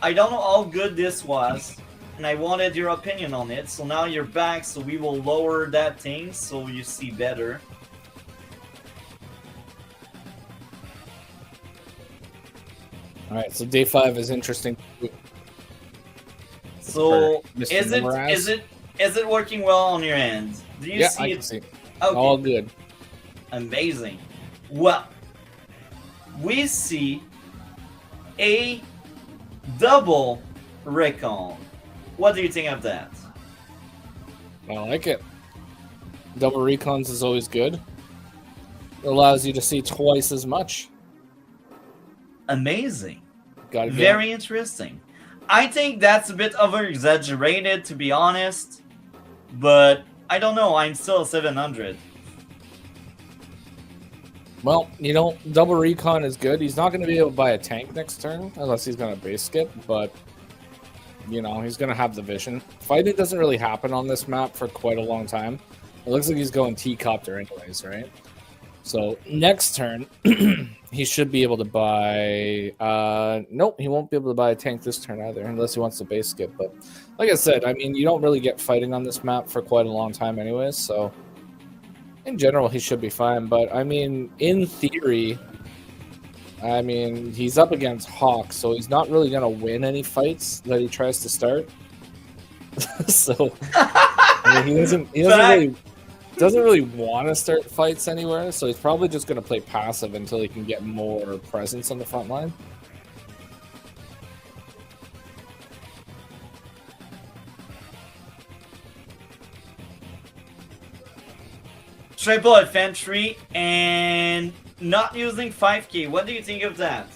I don't know how good this was, and I wanted your opinion on it. So now you're back, so we will lower that thing so you see better. All right, so day 5 is interesting. So is it working well on your end? Do you see I it? can see. Okay. All good. Amazing. Well, we see a double recon. What do you think of that? I like it. Double recons is always good. It allows you to see twice as much. Amazing. Gotta Very interesting. I think that's a bit over-exaggerated, to be honest. But I don't know. I'm still 700. Well, you know, double recon is good. He's not going to be able to buy a tank next turn unless he's going to base skip, but you know, he's gonna have the vision. Fighting doesn't really happen on this map for quite a long time. It looks like he's going T-copter anyways, right? So next turn, he should be able to buy. Nope, he won't be able to buy a tank this turn either, unless he wants to base skip. But like I said, I mean, you don't really get fighting on this map for quite a long time, anyways. So in general, he should be fine. But I mean, in theory, I mean, he's up against Hawk, so he's not really gonna win any fights that he tries to start. So I mean, doesn't really want to start fights anywhere, so he's probably just going to play passive until he can get more presence on the front line. Triple infantry and not using 5k. What do you think of that?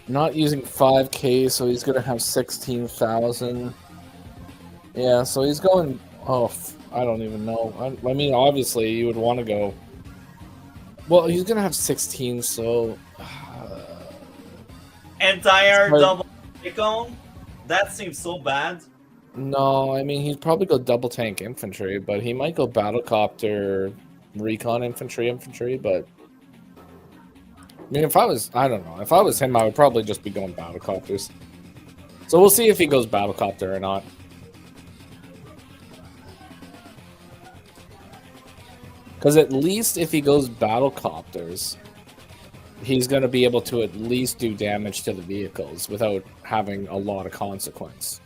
Not using 5k, so he's going to have 16,000. Yeah, so he's going... Oh, I don't even know. I mean, obviously, you would want to go... Well, he's going to have 16, so... Entire double icon? That seems so bad. No, I mean, he'd probably go double tank infantry, but he might go battlecopter recon infantry, but... I mean, I don't know. If I was him, I would probably just be going battlecopters. So we'll see if he goes battlecopter or not. Because at least if he goes battlecopters, he's going to be able to at least do damage to the vehicles without having a lot of consequence.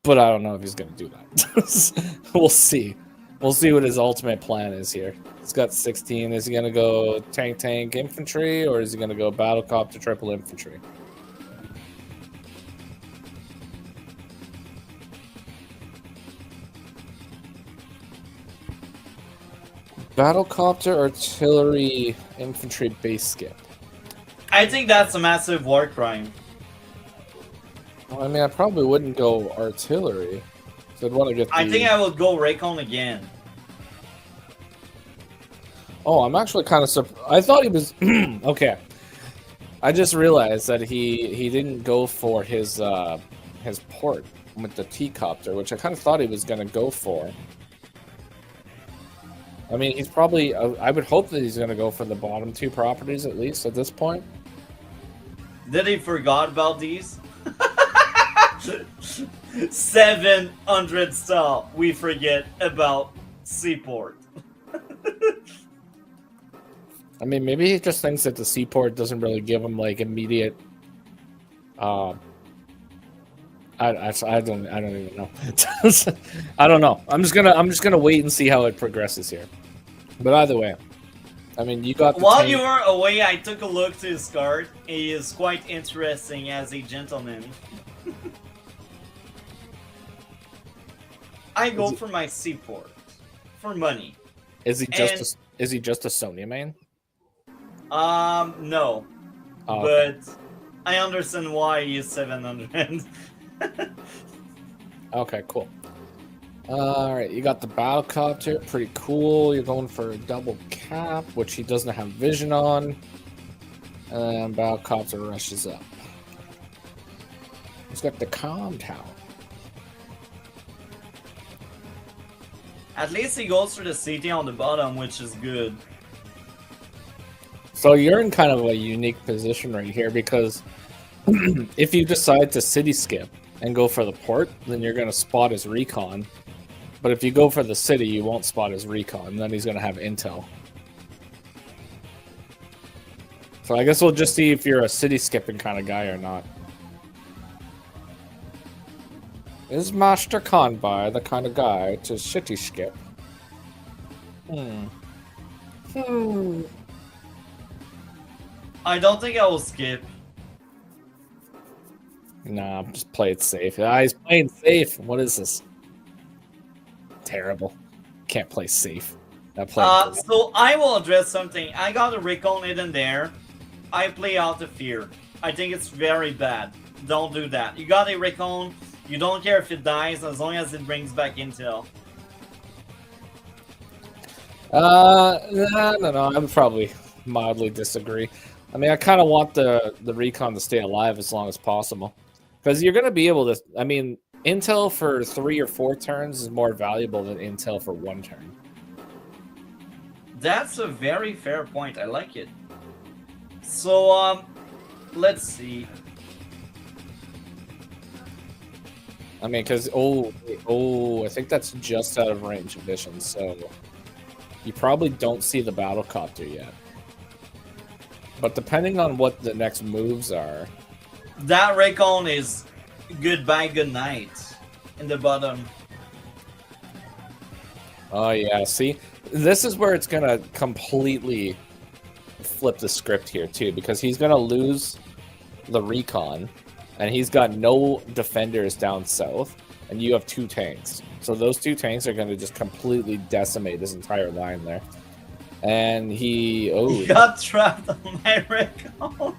But I don't know if he's going to do that. We'll see. We'll see what his ultimate plan is here. He's got 16. Is he going to go tank infantry, or is he going to go battlecopter triple infantry? Battlecopter, artillery, infantry, base skip. I think that's a massive war crime. Well, I mean, I probably wouldn't go artillery. So I'd want to get the... I think I would go Raycon again. Oh, I'm actually kind of surprised. I thought he was... Okay. I just realized that he didn't go for his port with the T-copter, which I kind of thought he was going to go for. I mean, he's probably... I would hope that he's going to go for the bottom two properties, at least, at this point. Did he forgot about these? 700 star. We forget about Seaport. I mean, maybe he just thinks that the Seaport doesn't really give him, like, immediate... I don't even know. I don't know. I'm just gonna wait and see how it progresses here. But either way, I mean, you got. While you were away, I took a look to his card. He is quite interesting as a gentleman. I go for my Seaport for money. Is he just a Sonya main? No. Oh, but I understand why he is 700. Okay, cool. Alright, you got the battlecopter, pretty cool. You're going for a double cap, which he doesn't have vision on. And battlecopter rushes up. He's got the calm tower. At least he goes for the CT on the bottom, which is good. So you're in kind of a unique position right here, because if you decide to city skip and go for the port, then you're going to spot his recon. But if you go for the city, you won't spot his recon. Then he's going to have intel. So I guess we'll just see if you're a city skipping kind of guy or not. Is Master Kanbei the kind of guy to city skip? I don't think I will skip. Nah, just play it safe. Ah, he's playing safe. What is this? Terrible. Can't play safe. So I will address something. I got a recon hidden there. I play out of fear. I think it's very bad. Don't do that. You got a recon. You don't care if it dies as long as it brings back intel. No. I would probably mildly disagree. I mean, I kind of want the recon to stay alive as long as possible. Because you're going to be able to... I mean, intel for 3 or 4 turns is more valuable than intel for 1 turn. That's a very fair point. I like it. So, let's see. I mean, because... I think that's just out of range of vision, so... You probably don't see the battlecopter yet. But depending on what the next moves are... That recon is goodbye, good night in the bottom. Oh, yeah. See? This is where it's going to completely flip the script here, too. Because he's going to lose the recon. And he's got no defenders down south. And you have 2 tanks. So those 2 tanks are going to just completely decimate this entire line there. And he... Oh, he got trapped on my recon.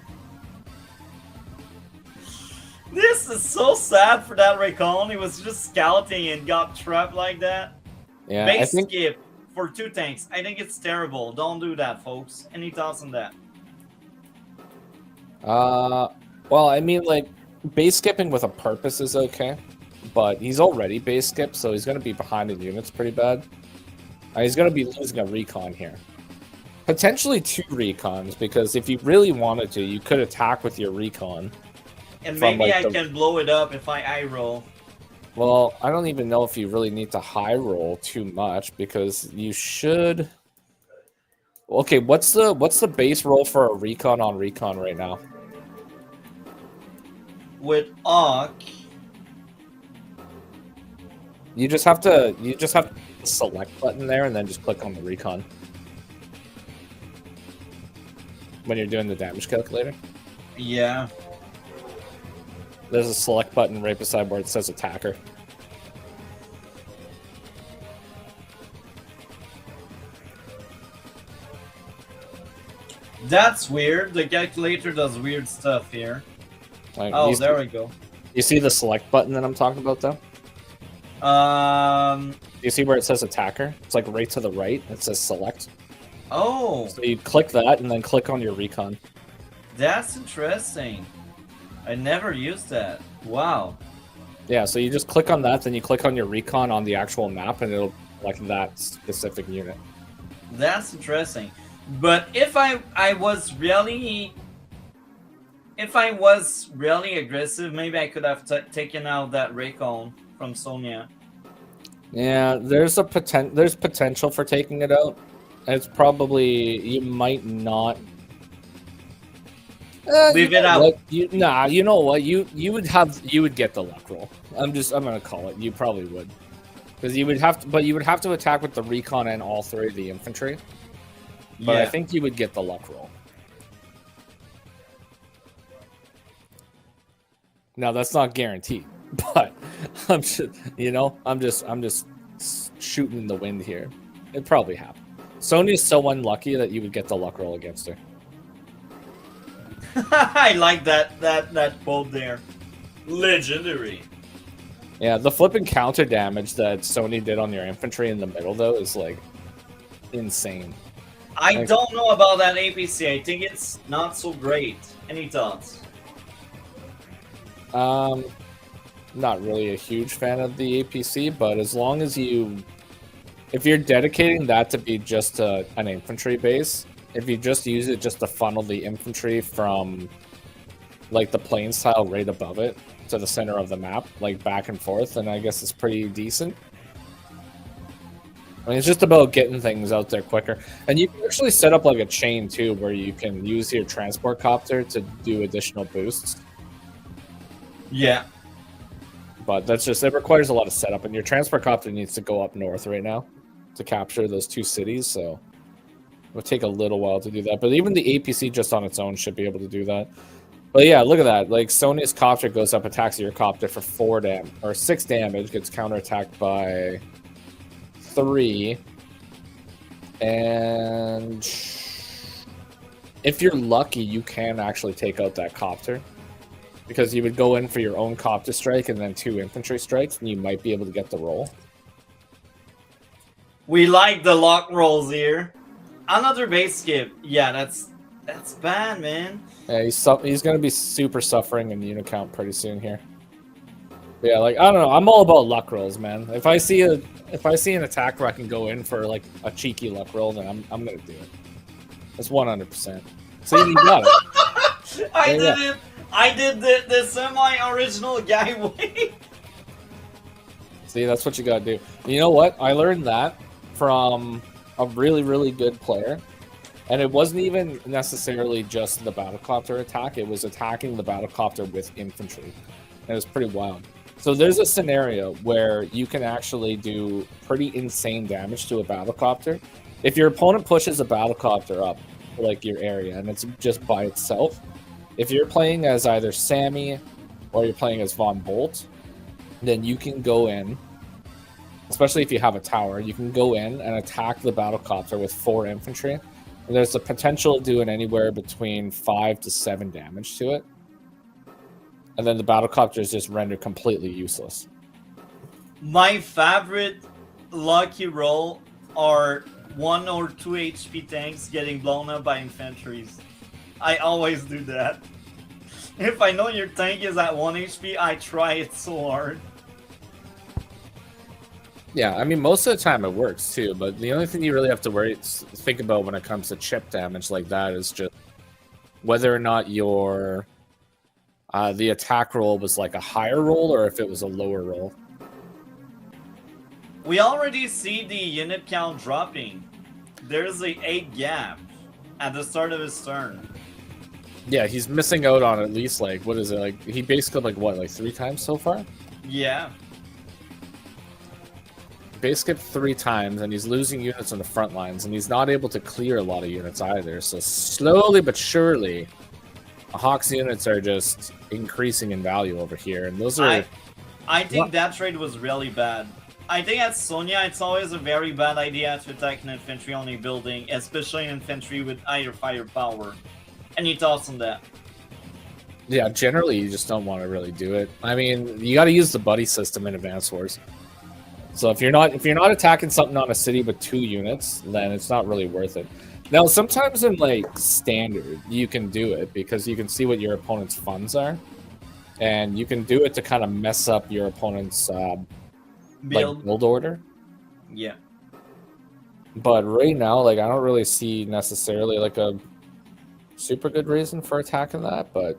This is so sad for that recon. He was just scouting and got trapped like that. Yeah, Base skip for 2 tanks. I think it's terrible. Don't do that, folks. Any thoughts on that? Well, I mean, like, base skipping with a purpose is okay. But he's already base skipped, so he's going to be behind in units pretty bad. He's going to be losing a recon here. Potentially 2 recons, because if you really wanted to, you could attack with your recon. And maybe I can blow it up if I roll. Well, I don't even know if you really need to high roll too much, because you should... Okay, what's the base roll for a recon on recon right now? With Arc... You just have to select button there and then just click on the recon. When you're doing the damage calculator. Yeah. There's a select button right beside where it says attacker. That's weird. The calculator does weird stuff here. Like, oh, there we go. You see the select button that I'm talking about, though? You see where it says attacker? It's like right to the right. It says select. Oh. So you click that and then click on your recon. That's interesting. I never used that. Wow. Yeah, so you just click on that, then you click on your recon on the actual map, and it'll like that specific unit. That's interesting. But if I was really aggressive, maybe I could have taken out that recon from Sonya. Yeah, there's potential for taking it out. It's probably you might not leave it out. You know what? You would get the luck roll. I'm gonna call it. You probably would, because you would have to attack with the recon and all 3 of the infantry. But yeah. I think you would get the luck roll. Now that's not guaranteed, but I'm just shooting in the wind here. It'd probably happen. Sonya's so unlucky that you would get the luck roll against her. I like that quote there. Legendary. Yeah, the flipping counter damage that Sonya did on your infantry in the middle though is like insane. I don't know about that APC. I think it's not so great. Any thoughts? Not really a huge fan of the APC, but as long as if you're dedicating that to be just an infantry base, if you just use it just to funnel the infantry from like the plains tile right above it to the center of the map, like back and forth, then I guess it's pretty decent. I mean, it's just about getting things out there quicker. And you can actually set up like a chain too, where you can use your transport copter to do additional boosts. Yeah. But it requires a lot of setup, and your transport copter needs to go up north right now to capture those 2 cities, so it would take a little while to do that. But even the APC just on its own should be able to do that. But yeah, look at that. Like, Sonya's copter goes up, attacks your copter for 6 damage, gets counterattacked by 3. And if you're lucky, you can actually take out that copter. Because you would go in for your own copter strike and then 2 infantry strikes, and you might be able to get the roll. We like the lock rolls here. Another base skip. Yeah, That's bad, man. Yeah, he's gonna be super suffering in unit count pretty soon here. But yeah, like I don't know. I'm all about luck rolls, man. If I see an attack where I can go in for like a cheeky luck roll, then I'm gonna do it. That's 100%. See, you got it. I did it. I did the semi-original guy way. See, that's what you gotta do. You know what? I learned that from a really, really good player. And it wasn't even necessarily just the battlecopter attack. It was attacking the battlecopter with infantry. And it was pretty wild. So there's a scenario where you can actually do pretty insane damage to a battlecopter. If your opponent pushes a battlecopter up, like your area, and it's just by itself, if you're playing as either Sammy or you're playing as Von Bolt, then you can go in, especially if you have a tower, you can go in and attack the battlecopter with 4 infantry. And there's the potential of doing anywhere between 5 to 7 damage to it. And then the battlecopter is just rendered completely useless. My favorite lucky roll are 1 or 2 HP tanks getting blown up by infantries. I always do that. If I know your tank is at 1 HP, I try it so hard. Yeah, I mean, most of the time it works too, but the only thing you really have to think about when it comes to chip damage like that is just whether or not your the attack roll was like a higher roll or if it was a lower roll. We already see the unit count dropping. There's a 8 gap at the start of his turn. Yeah, he's missing out on at least like, what is it, like he basically like what, like 3 times so far? Yeah. Base skipped 3 times, and he's losing units on the front lines, and he's not able to clear a lot of units either. So slowly but surely, Hawk's units are just increasing in value over here, and those are. I think that trade was really bad. I think at Sonya, it's always a very bad idea to attack an infantry only building, especially an infantry with higher firepower. Any thoughts on that? Yeah, generally you just don't want to really do it. I mean, you got to use the buddy system in Advance Wars. So if you're not attacking something on a city with 2 units, then it's not really worth it. Now, sometimes in like standard, you can do it because you can see what your opponent's funds are, and you can do it to kind of mess up your opponent's build order. Yeah. But right now, like I don't really see necessarily like a super good reason for attacking that. But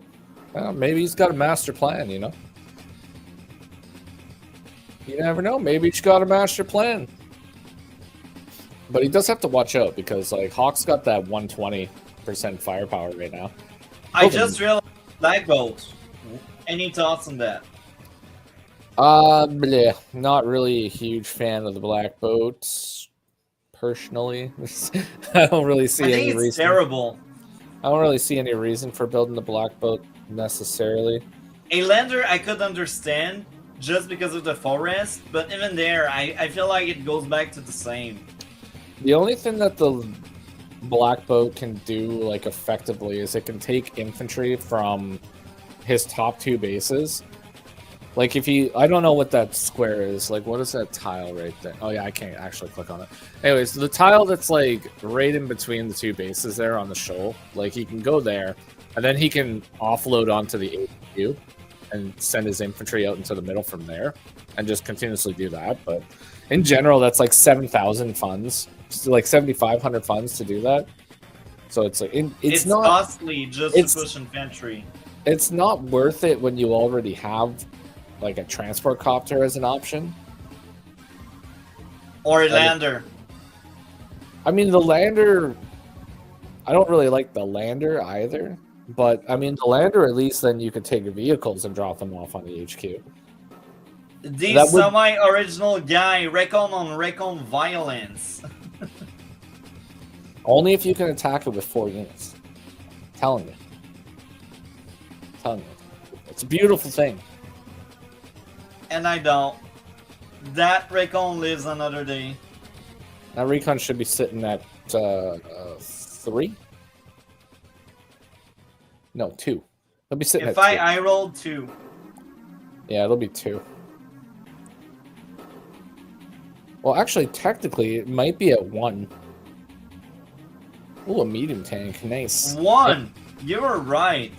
maybe he's got a master plan, you know. You never know. Maybe he's got a master plan. But he does have to watch out because, like, Hawk's got that 120% firepower right now. I just realized Black Bolt. Any thoughts on that? Bleh. Not really a huge fan of the Black Boat, personally. I don't really see any reason. It's terrible. I don't really see any reason for building the Black Boat necessarily. A lander I could understand just because of the forest, but even there, I feel like it goes back to the same. The only thing that the Black Boat can do, like, effectively is it can take infantry from his top 2 bases. Like, if he... I don't know what that square is. Like, what is that tile right there? Oh, yeah, I can't actually click on it. Anyways, the tile that's, like, right in between the 2 bases there on the shoal, like, he can go there, and then he can offload onto the HQ and send his infantry out into the middle from there and just continuously do that. But in general, that's like 7,000 funds, like 7,500 funds to do that. So it's like it's not costly just to push infantry. It's not worth it when you already have like a transport copter as an option or a lander. I mean, the lander, I don't really like the lander either. But, I mean, the lander, at least then you could take vehicles and drop them off on the HQ. The semi-original guy, Recon on Recon violence. Only if you can attack it with 4 units. I'm telling you. It's a beautiful thing. And I don't. That Recon lives another day. That Recon should be sitting at 3? No, 2. It'll be sitting if at 2. I rolled 2. Yeah, it'll be 2. Well, actually, technically, it might be at 1. Ooh, a medium tank. Nice. 1. You were right.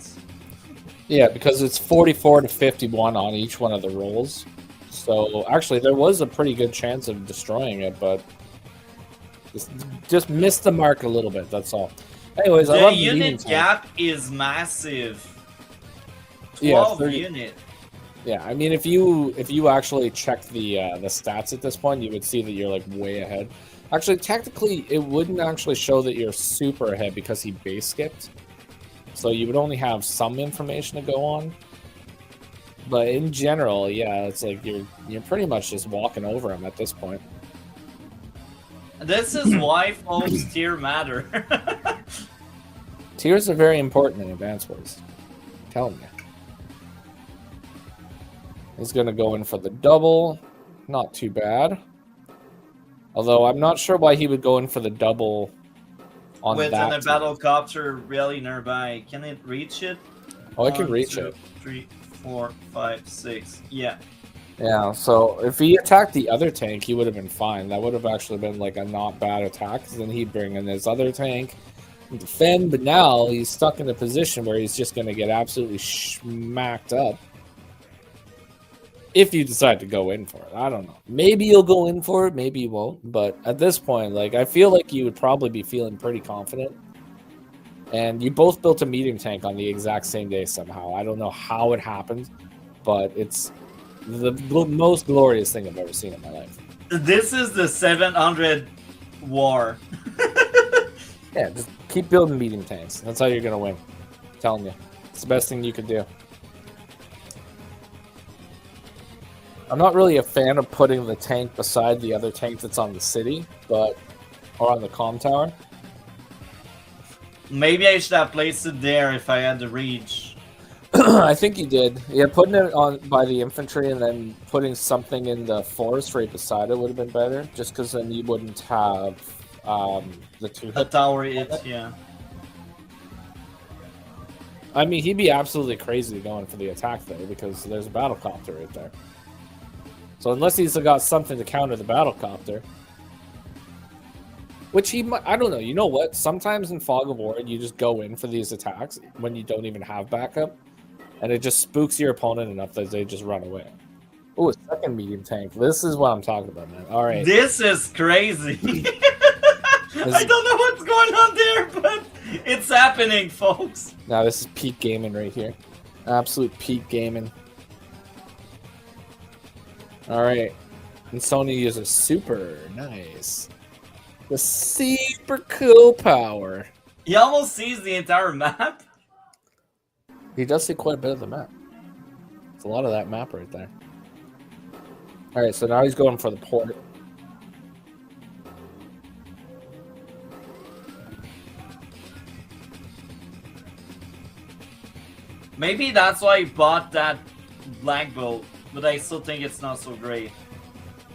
Yeah, because it's 44 to 51 on each one of the rolls. So actually, there was a pretty good chance of destroying it, but just missed the mark a little bit. That's all. Anyways, I The love the medium unit tank. gap is massive. 12 Yeah, 30 unit. Yeah, I mean, if you actually check the stats at this point, you would see that you're like way ahead. Actually, technically, it wouldn't actually show that you're super ahead because he base skipped. So you would only have some information to go on. But in general, yeah, it's like you're pretty much just walking over him at this point. This is why folks tier matter. Tiers are very important in Advanced Wars. I'm telling you. He's gonna go in for the double. Not too bad. Although I'm not sure why he would go in for the double on With that. a battle copter really nearby. Can it reach it? Oh, I can reach it. 3, 4, 5, 6. Yeah. Yeah, so if he attacked the other tank, he would have been fine. That would have actually been like a not bad attack. Then he'd bring in his other tank and defend. But now he's stuck in a position where he's just going to get absolutely smacked up. If you decide to go in for it, I don't know. Maybe you'll go in for it, maybe you won't. But at this point, like I feel like you would probably be feeling pretty confident. And you both built a medium tank on the exact same day somehow. I don't know how it happened, but it's the most glorious thing I've ever seen in my life. This is the 700 war. Yeah, just keep building medium tanks. That's how you're gonna win. I'm telling you, it's the best thing you could do. I'm not really a fan of putting the tank beside the other tank that's on the city, or on the comm tower. Maybe I should have placed it there if I had the reach. I think you did. Yeah, putting it on by the infantry and then putting something in the forest right beside it would have been better, just because then you wouldn't have the two. The tower hit, yeah. I mean, he'd be absolutely crazy going for the attack though, because there's a battle copter right there. So unless he's got something to counter the battle copter, which he might, I don't know. You know what? Sometimes in Fog of War, you just go in for these attacks when you don't even have backup, and it just spooks your opponent enough that they just run away. Oh, a second medium tank. This is what I'm talking about, man. All right. This is crazy. I don't know what's going on there, but it's happening, folks. Now this is peak gaming right here. Absolute peak gaming. All right. And Sony uses super nice. The super cool power. He almost sees the entire map. He does see quite a bit of the map. It's a lot of that map right there. All right, so now he's going for the port. Maybe that's why he bought that black bolt, but I still think it's not so great.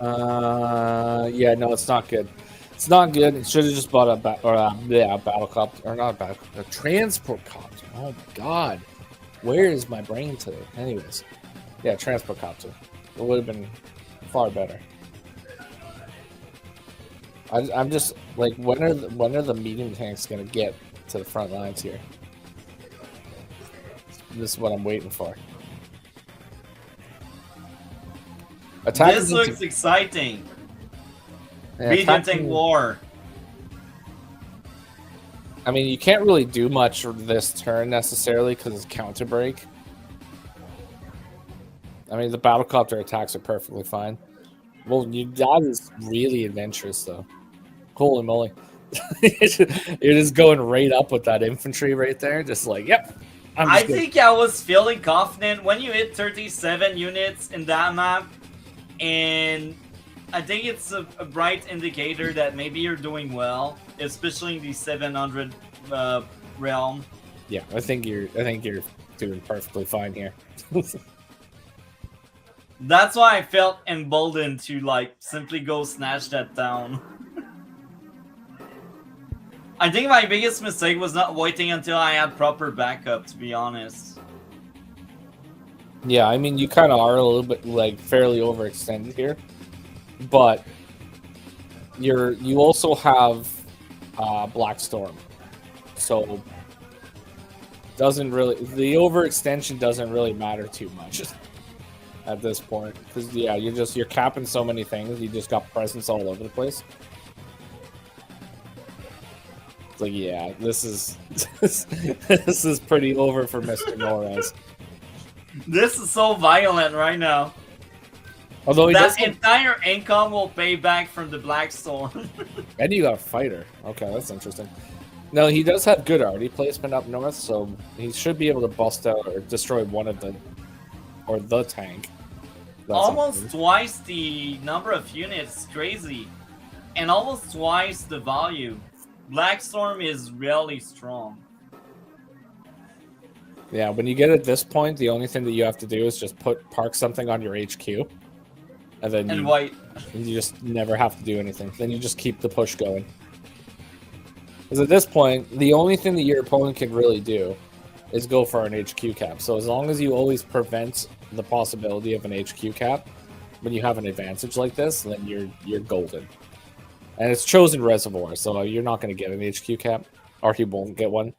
Yeah, no, it's not good. It's not good. It should have just bought a battle copter, or not a transport copter. Oh my god, where is my brain today? Anyways, yeah, transport copter. It would have been far better. I'm just like, when are the medium tanks gonna get to the front lines here? This is what I'm waiting for. This looks exciting. Medium tank war. I mean, you can't really do much this turn necessarily because it's counter break. I mean, the battlecopter attacks are perfectly fine. Well, that is really adventurous, though. Holy moly. You're just going right up with that infantry right there. Just like, yep. I think I was feeling confident when you hit 37 units in that map. And I think it's a bright indicator that maybe you're doing well, especially in the 700 realm. Yeah, I think you're doing perfectly fine here. That's why I felt emboldened to like simply go snatch that down. I think my biggest mistake was not waiting until I had proper backup, to be honest. Yeah, I mean, you kind of are a little bit like fairly overextended here, but you also have Black Storm, So doesn't really, the overextension doesn't really matter too much at this point, because yeah, you're capping so many things. You just got presence all over the place. It's like, yeah, this is this is pretty over for Mr. Norez. This is so violent right now. Although that entire income will pay back from the Black Storm. And you got a fighter. Okay, that's interesting. No, he does have good arty placement up north, so he should be able to bust out or destroy one of the, or the tank. That's almost twice the number of units, crazy. And almost twice the value. Black Storm is really strong. Yeah, when you get at this point, the only thing that you have to do is just park something on your HQ. And then you just never have to do anything. Then you just keep the push going. Because at this point, the only thing that your opponent can really do is go for an HQ cap. So as long as you always prevent the possibility of an HQ cap, when you have an advantage like this, then you're golden. And it's chosen reservoir, so you're not going to get an HQ cap, or he won't get one.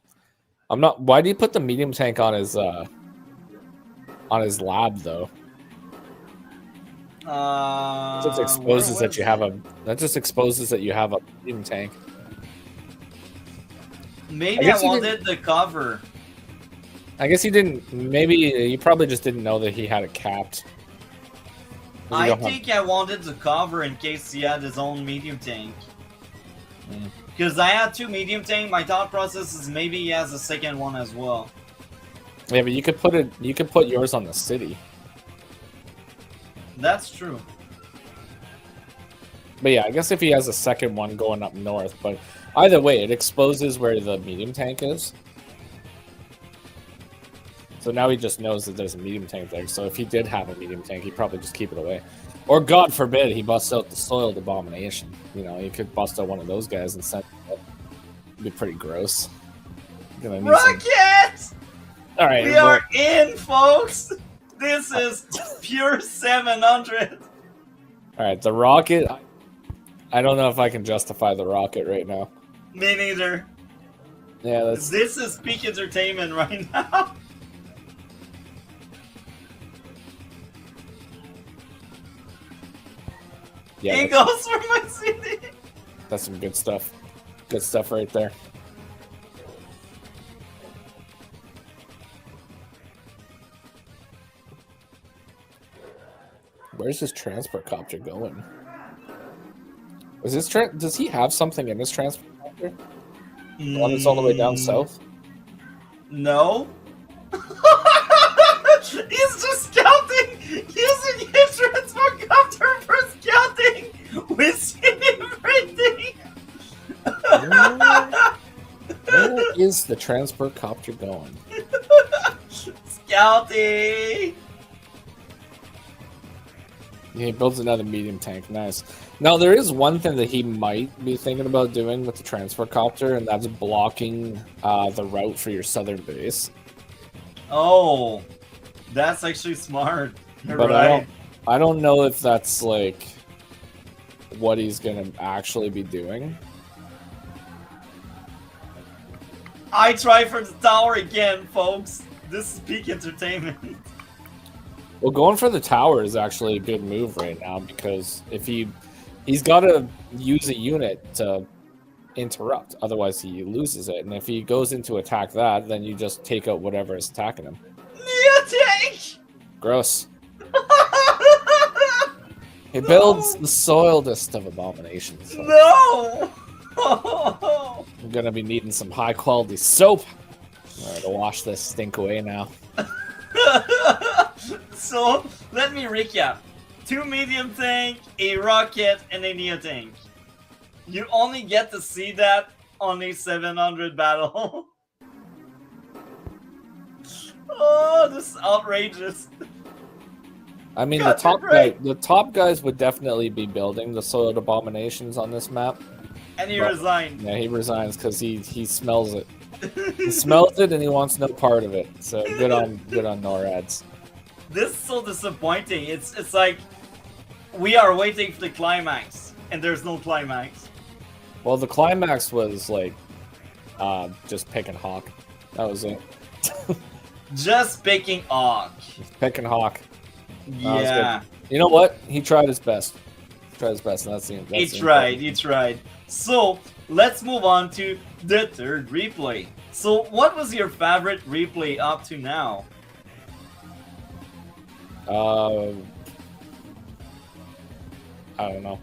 I'm not. Why do you put the medium tank on his lab though? That just exposes that you have a. That just exposes that you have a medium tank. Maybe I wanted the cover. I guess he didn't. Maybe you probably just didn't know that he had it capped. I think I wanted the cover in case he had his own medium tank. Because I had 2 medium tank, my thought process is maybe he has a second one as well. Yeah, but you could put it. You could put yours on the city. That's true. But yeah, I guess if he has a second one going up north, but either way, it exposes where the medium tank is. So now he just knows that there's a medium tank there. So if he did have a medium tank, he'd probably just keep it away. Or God forbid, he busts out the soiled abomination. You know, he could bust out one of those guys and send it. It'd be pretty gross. Rocket! All right, we are in, folks. This is pure 700. All right, the rocket. I don't know if I can justify the rocket right now. Me neither. Yeah, that's... This is peak entertainment right now. Yeah, it goes for my city. That's some good stuff. Good stuff right there. Where's his transport copter going? Is this does he have something in his transport copter? The one that's all the way down south? No. He's just scouting using his transport copter for scouting. We see everything. Where is the transport copter going? Scouting. He builds another medium tank. Nice. Now, there is one thing that he might be thinking about doing with the transport copter, and that's blocking the route for your southern base. Oh, that's actually smart. You're but right. I don't know if that's like what he's gonna actually be doing. I try for the tower again, folks. This is peak entertainment. Well, going for the tower is actually a good move right now, because if he's got to use a unit to interrupt, otherwise he loses it. And if he goes into attack that, then you just take out whatever is attacking him. Tank! Gross. He builds the soiledest of abominations. So. No! I'm gonna be needing some high quality soap to wash this stink away now. So, let me recap. 2 medium tank, a rocket, and a neo tank. You only get to see that on a 700 battle. Oh, this is outrageous. I mean, the top guys would definitely be building the soiled abominations on this map. And he resigned. Yeah, he resigns because he smells it. He smells it and he wants no part of it. So good on NORADs. This is so disappointing. It's like we are waiting for the climax, and there's no climax. Well, the climax was like Just picking Hawk. That was it. Just picking Hawk. Picking Hawk. Yeah. You know what? He tried his best. Tried his best. That's the. He tried. So let's move on to the third replay. So what was your favorite replay up to now? I don't know.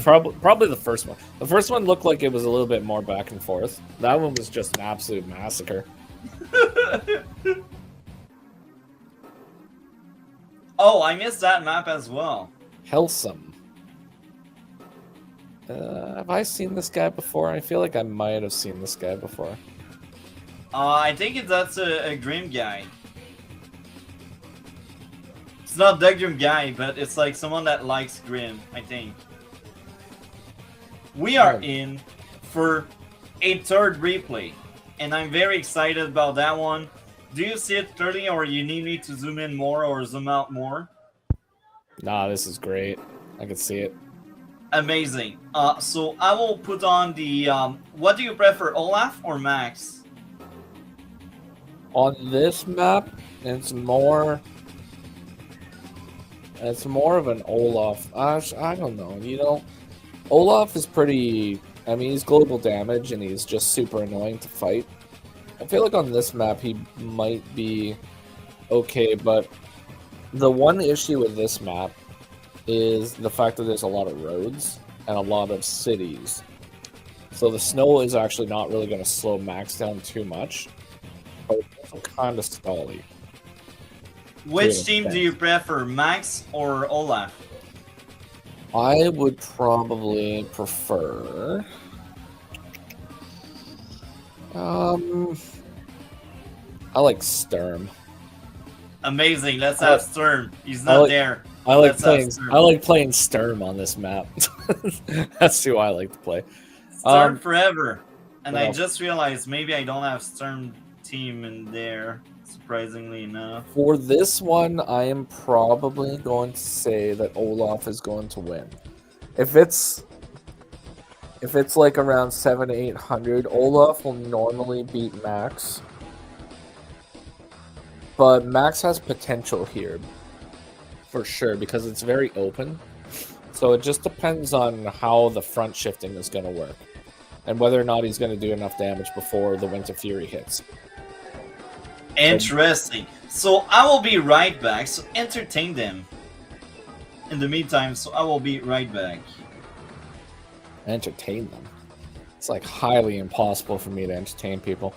Probably the first one. The first one looked like it was a little bit more back and forth. That one was just an absolute massacre. Oh, I missed that map as well. Helsum. Have I seen this guy before? I feel like I might have seen this guy before. I think that's a Grim guy. It's not the Grim guy, but it's like someone that likes Grim, I think. We are in for a third replay, and I'm very excited about that one. Do you see it clearly, or you need me to zoom in more or zoom out more? Nah, this is great. I can see it. Amazing. So I will put on the, what do you prefer, Olaf or Max? On this map, it's more of an Olaf. I don't know. You know, Olaf is pretty. I mean, he's global damage and he's just super annoying to fight. I feel like on this map he might be okay, but the one issue with this map is the fact that there's a lot of roads and a lot of cities. So the snow is actually not really going to slow Max down too much, but it's kind of stally. Which team do you prefer, Max or Olaf? I would probably prefer... I like Sturm. Amazing. Let's have Sturm. He's not there. I like playing Sturm on this map. That's who I like to play. Sturm forever. And I just realized maybe I don't have Sturm team in there, surprisingly enough. For this one, I am probably going to say that Olaf is going to win. If it's like around 700 to 800, Olaf will normally beat Max. But Max has potential here, for sure, because it's very open. So it just depends on how the front shifting is going to work, and whether or not he's going to do enough damage before the Winter Fury hits. Interesting. So I will be right back, so entertain them. In the meantime, so I will be right back. Entertain them? It's like highly impossible for me to entertain people.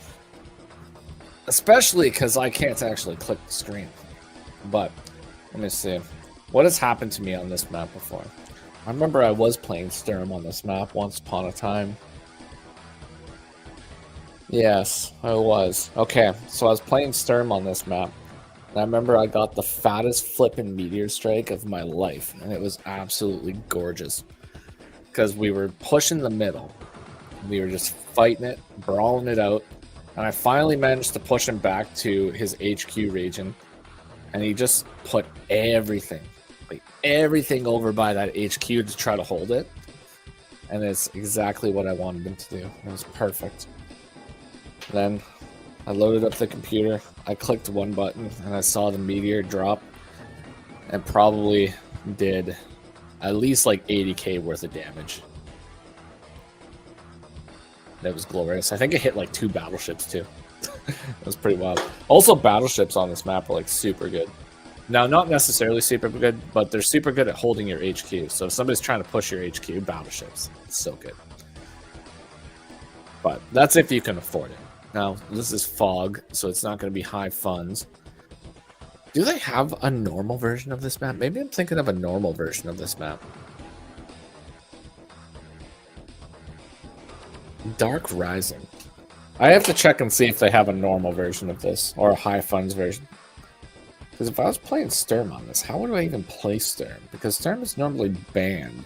Especially because I can't actually click the screen. But, let me see. What has happened to me on this map before? I remember I was playing Sturm on this map once upon a time. Yes, I was. Okay, so I was playing Sturm on this map. And I remember I got the fattest flippin' meteor strike of my life. And it was absolutely gorgeous. Because we were pushing the middle. We were just fighting it, brawling it out. And I finally managed to push him back to his HQ region. And he just put everything, like everything over by that HQ to try to hold it. And it's exactly what I wanted him to do. It was perfect. Then I loaded up the computer. I clicked one button and I saw the meteor drop. And probably did at least like 80k worth of damage. That was glorious. I think it hit like 2 battleships too. It was pretty wild. Also, battleships on this map are like super good. Now, not necessarily super good, but they're super good at holding your HQ. So if somebody's trying to push your HQ, battleships. It's so good. But that's if you can afford it. Now, this is Fog, so it's not going to be high funds. Do they have a normal version of this map? Maybe I'm thinking of a normal version of this map. Dark Rising. I have to check and see if they have a normal version of this or a high funds version. Because if I was playing Sturm on this, how would I even play Sturm? Because Sturm is normally banned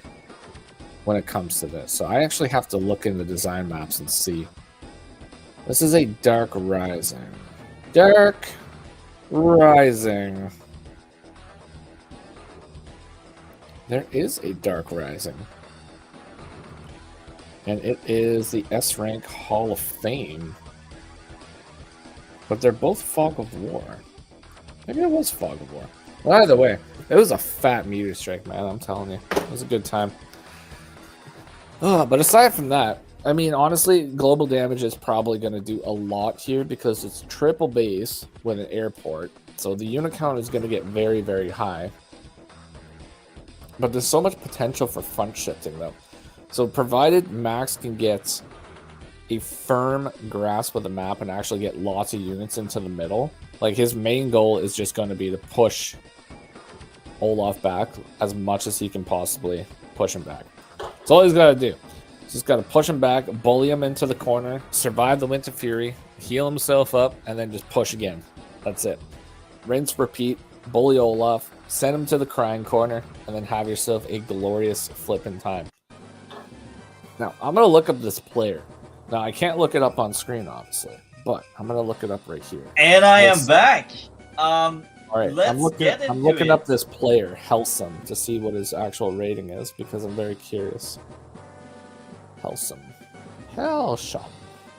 when it comes to this. So I actually have to look in the design maps and see. This is a Dark Rising. Dark Rising. There is a Dark Rising. And it is the S rank Hall of Fame. But they're both Fog of War. Maybe it was Fog of War. Well, either way, it was a fat meteor strike, man. I'm telling you. It was a good time. But aside from that, I mean, honestly, global damage is probably going to do a lot here because it's triple base with an airport. So the unit count is going to get very, very high. But there's so much potential for front shifting, though. So provided Max can get a firm grasp of the map and actually get lots of units into the middle, like his main goal is just going to be to push Olaf back as much as he can possibly push him back. That's all he's got to do. He's just got to push him back, bully him into the corner, survive the Winter Fury, heal himself up, and then just push again. That's it. Rinse, repeat, bully Olaf, send him to the crying corner, and then have yourself a glorious flipping time. Now, I'm going to look up this player. Now, I can't look it up on screen, obviously, but I'm going to look it up right here. And I am back. All right, let's I'm looking up this player, Helsum, to see what his actual rating is, because I'm very curious. Helsum.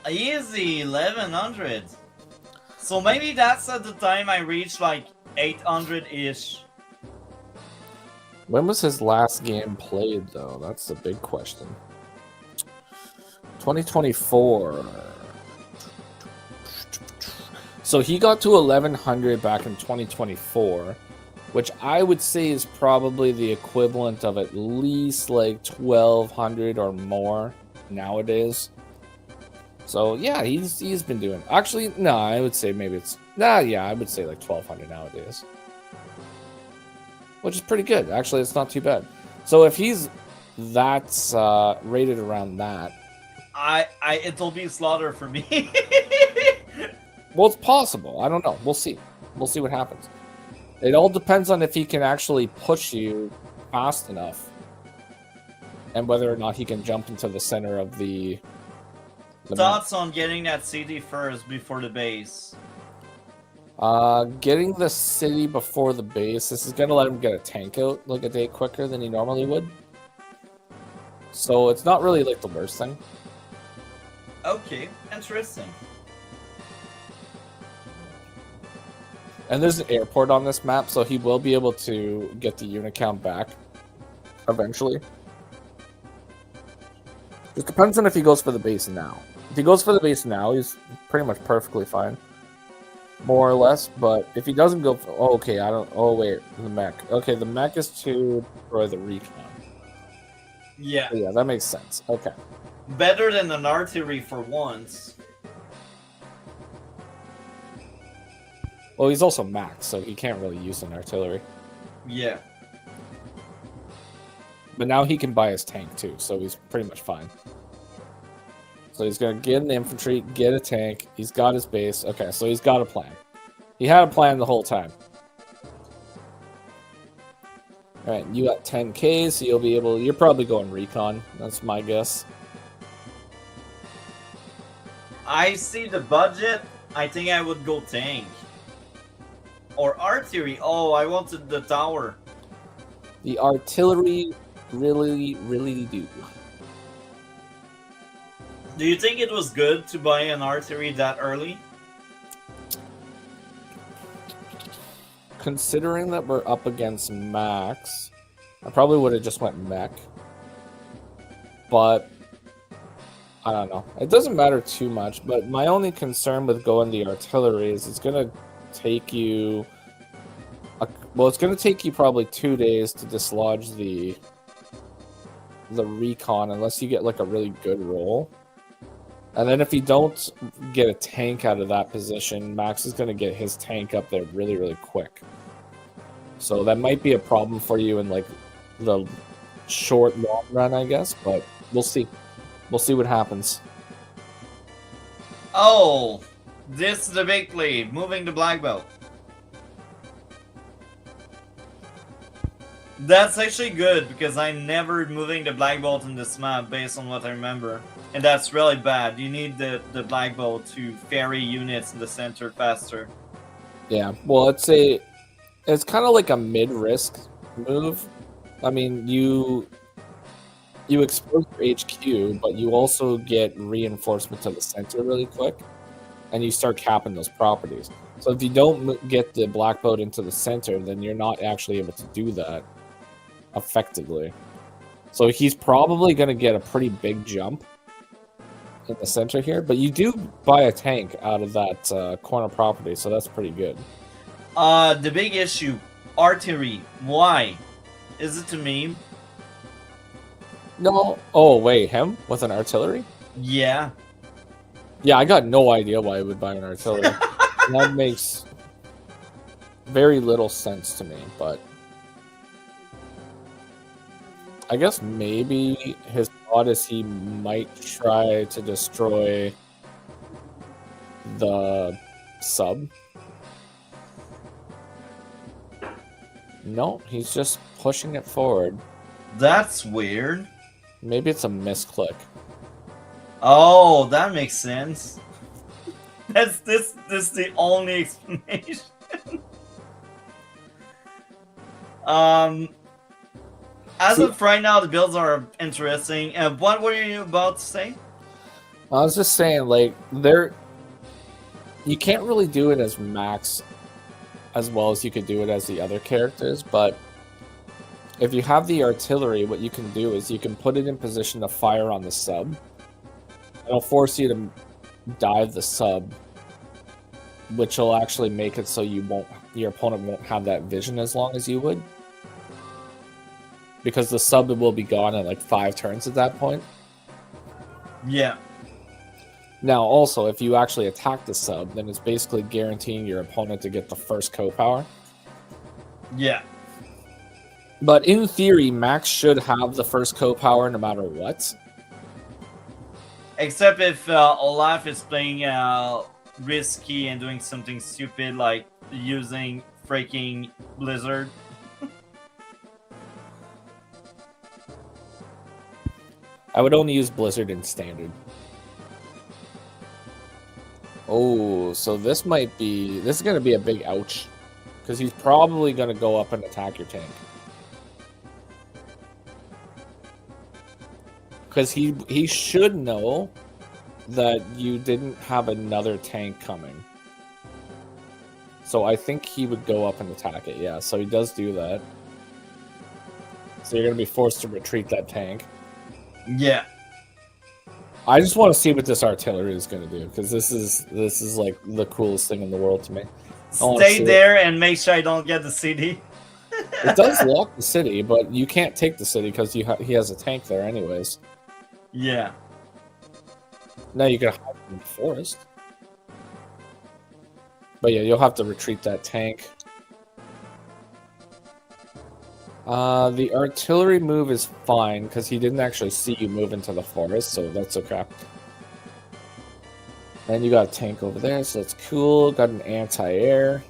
Easy, 1100. So maybe that's at the time I reached like 800-ish. When was his last game played, though? That's the big question. 2024. So he got to 1100 back in 2024, which I would say is probably the equivalent of at least like 1200 or more nowadays. So yeah, he's been doing. Actually, no, I would say maybe it's yeah, I would say like 1200 nowadays, which is pretty good. Actually, it's not too bad. So if he's that's rated around that, it'll be slaughter for me. well, it's possible. I don't know. We'll see. We'll see what happens. It all depends on if he can actually push you fast enough, and whether or not he can jump into the center of the Thoughts on getting that city first before the base? Getting the city before the base. This is gonna let him get a tank out like a day quicker than he normally would. So it's not really like the worst thing. Okay, interesting. And there's an airport on this map, so he will be able to get the unit count back eventually. It depends on if he goes for the base now. If he goes for the base now, he's pretty much perfectly fine. More or less, but if he doesn't go for... Oh, okay, I don't... Oh, wait, the mech. Okay, the mech is to destroy the recon. Yeah. So yeah, that makes sense. Okay. Better than an artillery for once. Well, he's also max, so he can't really use an artillery. Yeah. But now he can buy his tank, too, so he's pretty much fine. So he's going to get an infantry, get a tank. He's got his base. Okay, so he's got a plan. He had a plan the whole time. Alright, you got 10k, so you'll be able... You're probably going recon. That's my guess. I see the budget. I think I would go tank. Or artillery. Oh, I wanted the tower. The artillery really do. Do you think it was good to buy an artillery that early? Considering that we're up against max, I probably would have just went mech. But I don't know. It doesn't matter too much, but my only concern with going the artillery is it's going to take you... Well, it's going to take you probably 2 days to dislodge the recon unless you get like a really good roll. And then if you don't get a tank out of that position, Max is going to get his tank up there really quick. So that might be a problem for you in like the short, long run, I guess. But we'll see. We'll see what happens. Oh, this is the big lead. Moving to black belt. That's actually good because I'm never moving the black belt in this map based on what I remember. And that's really bad. You need the black belt to ferry units in the center faster. Yeah, well, it's kind of like a mid-risk move. I mean, you expose your HQ, but you also get reinforcement to the center really quick, and you start capping those properties. So if you don't get the black boat into the center, then you're not actually able to do that effectively. So he's probably going to get a pretty big jump in the center here, but you do buy a tank out of that corner property, so that's pretty good. The big issue, artillery. Why? Is it to meme? No. Oh, wait, him with an artillery? Yeah. Yeah, I got no idea why he would buy an artillery. That makes very little sense to me, but I guess maybe his thought is he might try to destroy the sub. No, he's just pushing it forward. That's weird. Maybe it's a misclick. Oh, that makes sense. That's this is the only explanation. As of right now, the builds are interesting. What were you about to say? I was just saying, like, you can't really do it as Max as well as you could do it as the other characters, but if you have the artillery, what you can do is you can put it in position to fire on the sub. It'll force you to dive the sub, which will actually make it so your opponent won't have that vision as long as you would. Because the sub will be gone in like 5 turns at that point. Yeah. Now, also, if you actually attack the sub, then it's basically guaranteeing your opponent to get the first co-power. Yeah. But in theory, Max should have the first co-power no matter what. Except if Olaf is playing risky and doing something stupid like using freaking Blizzard. I would only use Blizzard in Standard. Oh, so this is going to be a big ouch. Because he's probably going to go up and attack your tank. Because he should know that you didn't have another tank coming. So I think he would go up and attack it, yeah. So he does do that. So you're going to be forced to retreat that tank. Yeah. I just want to see what this artillery is going to do, because this is like the coolest thing in the world to me. Stay there and make sure I don't get the city. It does lock the city, but you can't take the city because he has a tank there anyways. Yeah. Now you can hide in the forest. But yeah, you'll have to retreat that tank. The artillery move is fine because he didn't actually see you move into the forest, so that's okay. And you got a tank over there, so that's cool. Got an anti-air.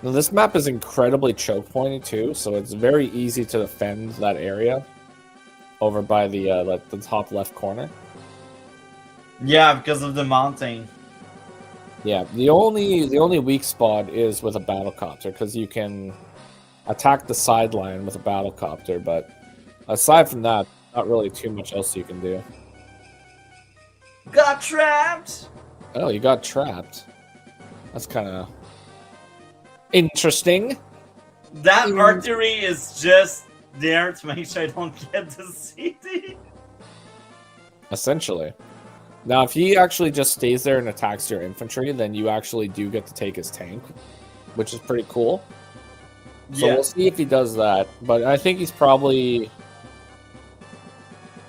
Now this map is incredibly choke pointy too, so it's very easy to defend that area over by the top left corner. Yeah, because of the mountain. Yeah, the only weak spot is with a battlecopter, because you can attack the sideline with a battlecopter, but aside from that, not really too much else you can do. Got trapped! Oh, you got trapped. That's kind of interesting. That artillery is just there to make sure I don't get the city. Essentially. Now, if he actually just stays there and attacks your infantry, then you actually do get to take his tank, which is pretty cool. So Yeah. we'll see if he does that. But I think he's probably...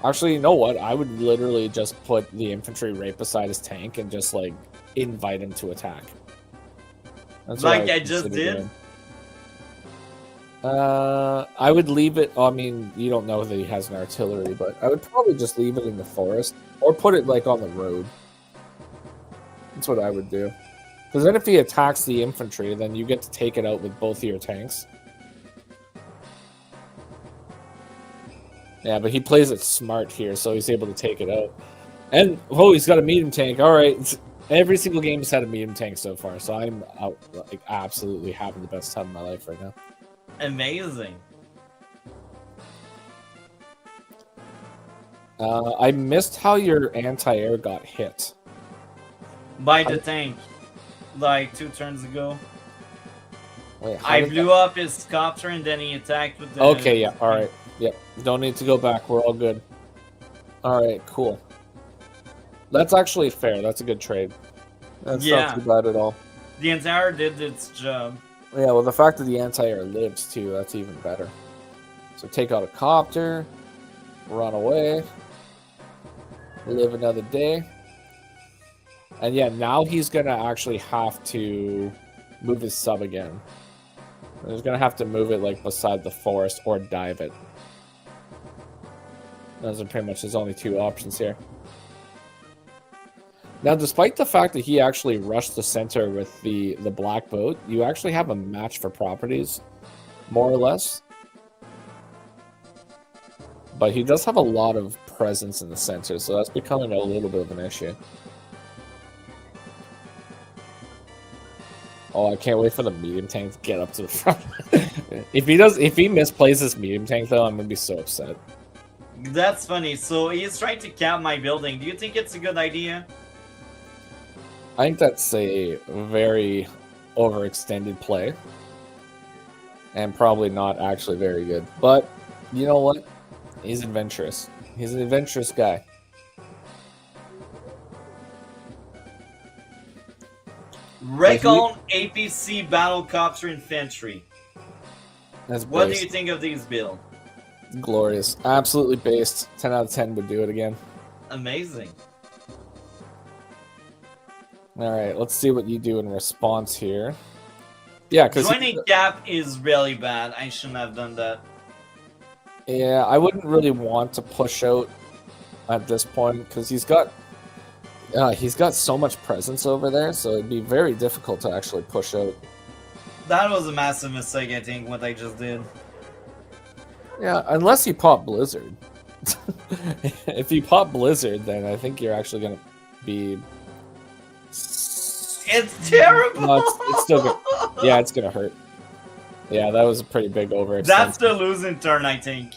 Actually, you know what? I would literally just put the infantry right beside his tank and just, like, invite him to attack. That's what Like I just consider did? doing. I would leave it... I mean, you don't know that he has an artillery, but I would probably just leave it in the forest. Or put it, like, on the road. That's what I would do. Because then if he attacks the infantry, then you get to take it out with both of your tanks. Yeah, but he plays it smart here, so he's able to take it out. And, oh, he's got a medium tank. All right. Every single game has had a medium tank so far, so I'm out, like, absolutely having the best time of my life right now. Amazing. I missed how your anti-air got hit. By the tank. Like 2 turns ago. Wait, I blew up his copter and then he attacked with the... Okay, yeah, alright. Yep, don't need to go back. We're all good. Alright, cool. That's actually fair. That's a good trade. That's not too bad at all. The anti-air did its job. Yeah, well, the fact that the anti-air lives, too, that's even better. So take out a copter, run away, live another day. And yeah, now he's going to actually have to move his sub again. He's going to have to move it, like, beside the forest or dive it. Those are pretty much his only 2 options here. Now, despite the fact that he actually rushed the center with the black boat, you actually have a match for properties, more or less. But he does have a lot of presence in the center, so that's becoming a little bit of an issue. Oh, I can't wait for the medium tank to get up to the front. If he misplays this medium tank, though, I'm gonna be so upset. That's funny. So he's trying to cap my building. Do you think it's a good idea? I think that's a very overextended play. And probably not actually very good. But, you know what? He's adventurous. He's an adventurous guy. Recon APC Battlecopter Infantry. What do you think of these builds? Glorious. Absolutely based. 10 out of 10 would do it again. Amazing. Alright, let's see what you do in response here. Yeah, because joining gap is really bad. I shouldn't have done that. Yeah, I wouldn't really want to push out at this point because he's got so much presence over there, so it'd be very difficult to actually push out. That was a massive mistake, I think, what I just did. Yeah, unless you pop Blizzard. If you pop Blizzard, then I think you're actually gonna be. It's terrible. No, it's still good. Yeah, it's gonna hurt. Yeah, that was a pretty big overextension. That's the losing turn, I think.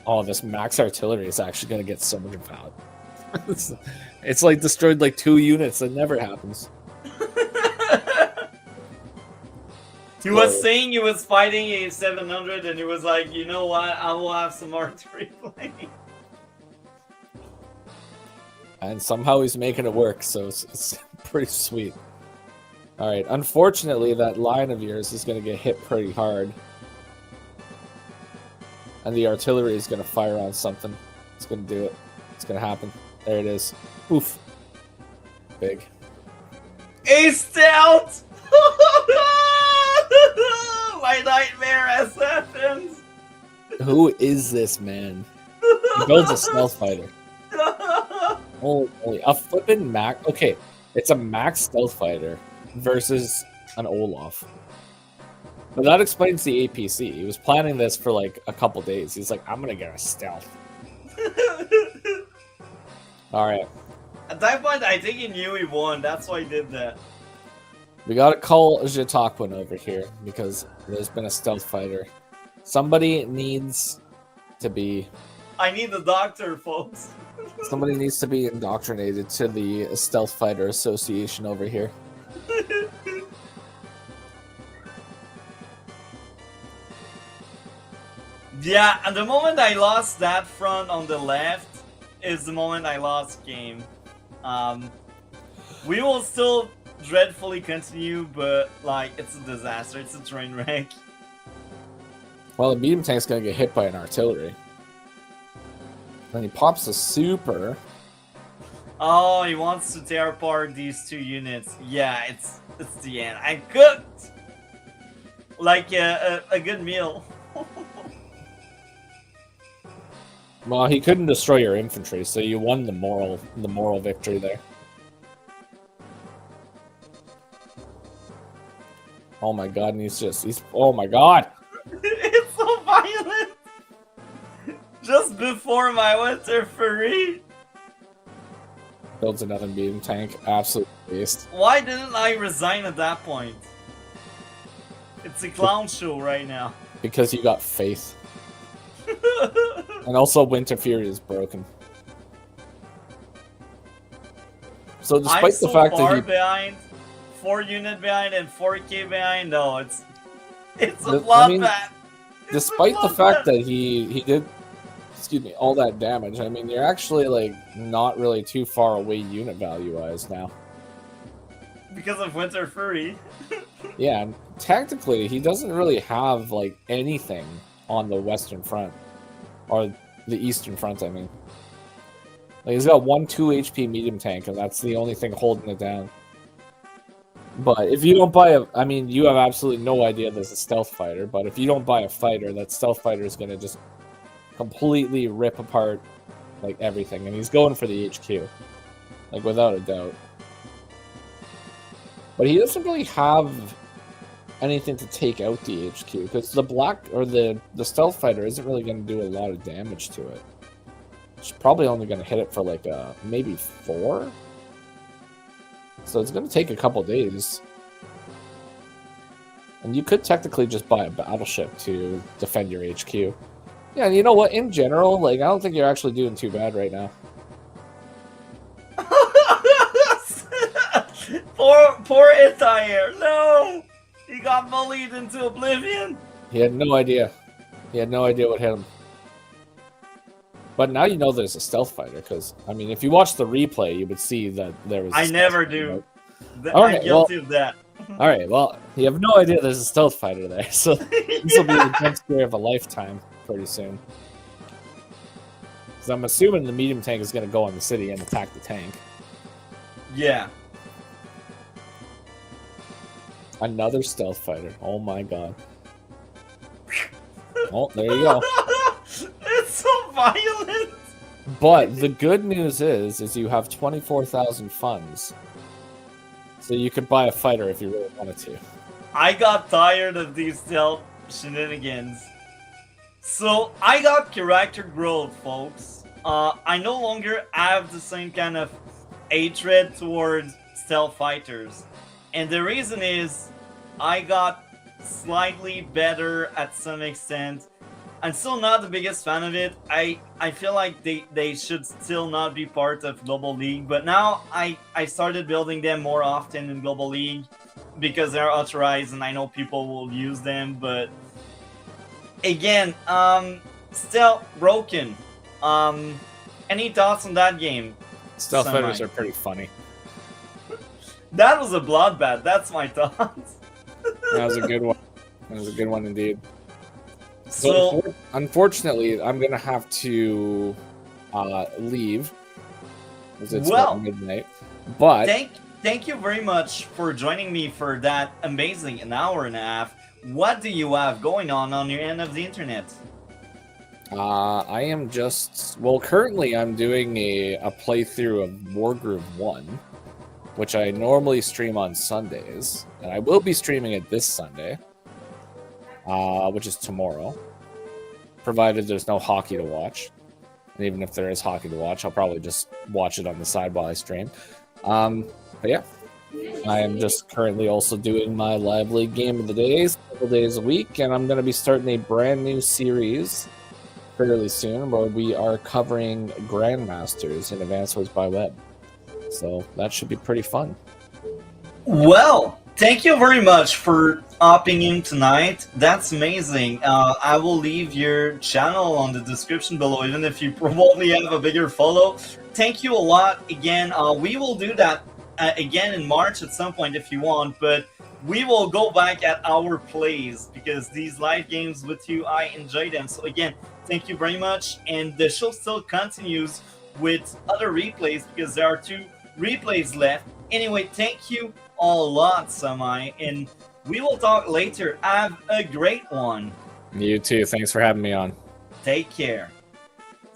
Oh, this max artillery is actually gonna get so much value. It's like destroyed like 2 units. That never happens. He was saying he was fighting a 700, and he was like, you know what? I will have some artillery playing. And somehow he's making it work, so it's pretty sweet. Alright, unfortunately, that line of yours is going to get hit pretty hard. And the artillery is going to fire on something. It's going to do it. It's going to happen. There it is. Oof. Big. A stealth! My nightmare has happened! Who is this man? He builds a stealth fighter. Holy, a flippin' max. Okay, it's a max stealth fighter versus an Olaf. But that explains the APC. He was planning this for like a couple days. He's like, I'm gonna get a stealth. Alright. At that point, I think he knew he won. That's why he did that. We gotta call Jitakwin over here because there's been a stealth fighter. Somebody needs to be. I need the doctor, folks. Somebody needs to be indoctrinated to the Stealth Fighter Association over here. Yeah, and the moment I lost that front on the left is the moment I lost game. We will still dreadfully continue, but like it's a disaster. It's a train wreck. Well, the medium tank's gonna get hit by an artillery. Then he pops a super. Oh, he wants to tear apart these 2 units. Yeah, it's the end. I cooked like a good meal. Well, he couldn't destroy your infantry, so you won the moral victory there. Oh my god, and he's oh my god! It's so violent! Just before my winter free. Builds another medium tank. Absolute beast. Why didn't I resign at that point? It's a clown show right now. Because you got faith. And also Winter Fury is broken. So despite I'm the so fact far that he... behind, 4 unit behind and 4k behind. No, it's a I bloodbath. mean, despite the fact that he did, excuse me, all that damage, I mean, you're actually like not really too far away unit value wise now. Because of Winter Fury. Yeah, and tactically he doesn't really have like anything on the Western Front or the Eastern Front. I mean, like he's got 1 2 HP medium tank, and that's the only thing holding it down. But if you don't buy a, I mean, you have absolutely no idea there's a stealth fighter, but if you don't buy a fighter, that stealth fighter is going to just completely rip apart, like, everything. And he's going for the HQ, like, without a doubt. But he doesn't really have anything to take out the HQ, because the black, or the stealth fighter isn't really going to do a lot of damage to it. It's probably only going to hit it for, like, maybe 4? So it's going to take a couple days. And you could technically just buy a battleship to defend your HQ. Yeah, and you know what? In general, like, I don't think you're actually doing too bad right now. Poor Itair. No! He got bullied into oblivion. He had no idea. He had no idea what hit him. But now you know there's a stealth fighter, because, I mean, if you watch the replay, you would see that there was... I never do. Alright, I'm guilty of that. Alright, well, you have no idea there's a stealth fighter there, so this will be the jump scare of a lifetime pretty soon. Because I'm assuming the medium tank is going to go in the city and attack the tank. Yeah. Another stealth fighter. Oh my god. Oh, there you go. It's so violent. But the good news is you have 24,000 funds. So you could buy a fighter if you really wanted to. I got tired of these stealth shenanigans. So I got character growth, folks. I no longer have the same kind of hatred towards stealth fighters. And the reason is I got slightly better at some extent. I'm still not the biggest fan of it. I feel like they should still not be part of Global League, but now I started building them more often in Global League because they're authorized and I know people will use them, but again, still broken. Any thoughts on that game? Stealth fighters are pretty funny. That was a bloodbath, that's my thoughts. That was a good one. That was a good one indeed. So unfortunately, I'm gonna have to leave because it's midnight. But thank you very much for joining me for that amazing an hour and a half. What do you have going on your end of the internet? I am just currently I'm doing a playthrough of Wargroove 1, which I normally stream on Sundays, and I will be streaming it this Sunday. Which is tomorrow, provided there's no hockey to watch. And even if there is hockey to watch, I'll probably just watch it on the side while I stream. But yeah, I am just currently also doing my live league game of the days, couple days a week, and I'm going to be starting a brand new series fairly soon where we are covering Grandmasters in Advanced Wars by Web. So that should be pretty fun. Well, thank you very much for hopping in tonight. That's amazing. I will leave your channel on the description below, even if you probably have a bigger follow. Thank you a lot again. We will do that again in March at some point if you want, but we will go back at our plays because these live games with you, I enjoy them. So again, thank you very much. And the show still continues with other replays because there are 2 replays left. Anyway, thank you a lot, Samai, and we will talk later. Have a great one. You too. Thanks for having me on. Take care.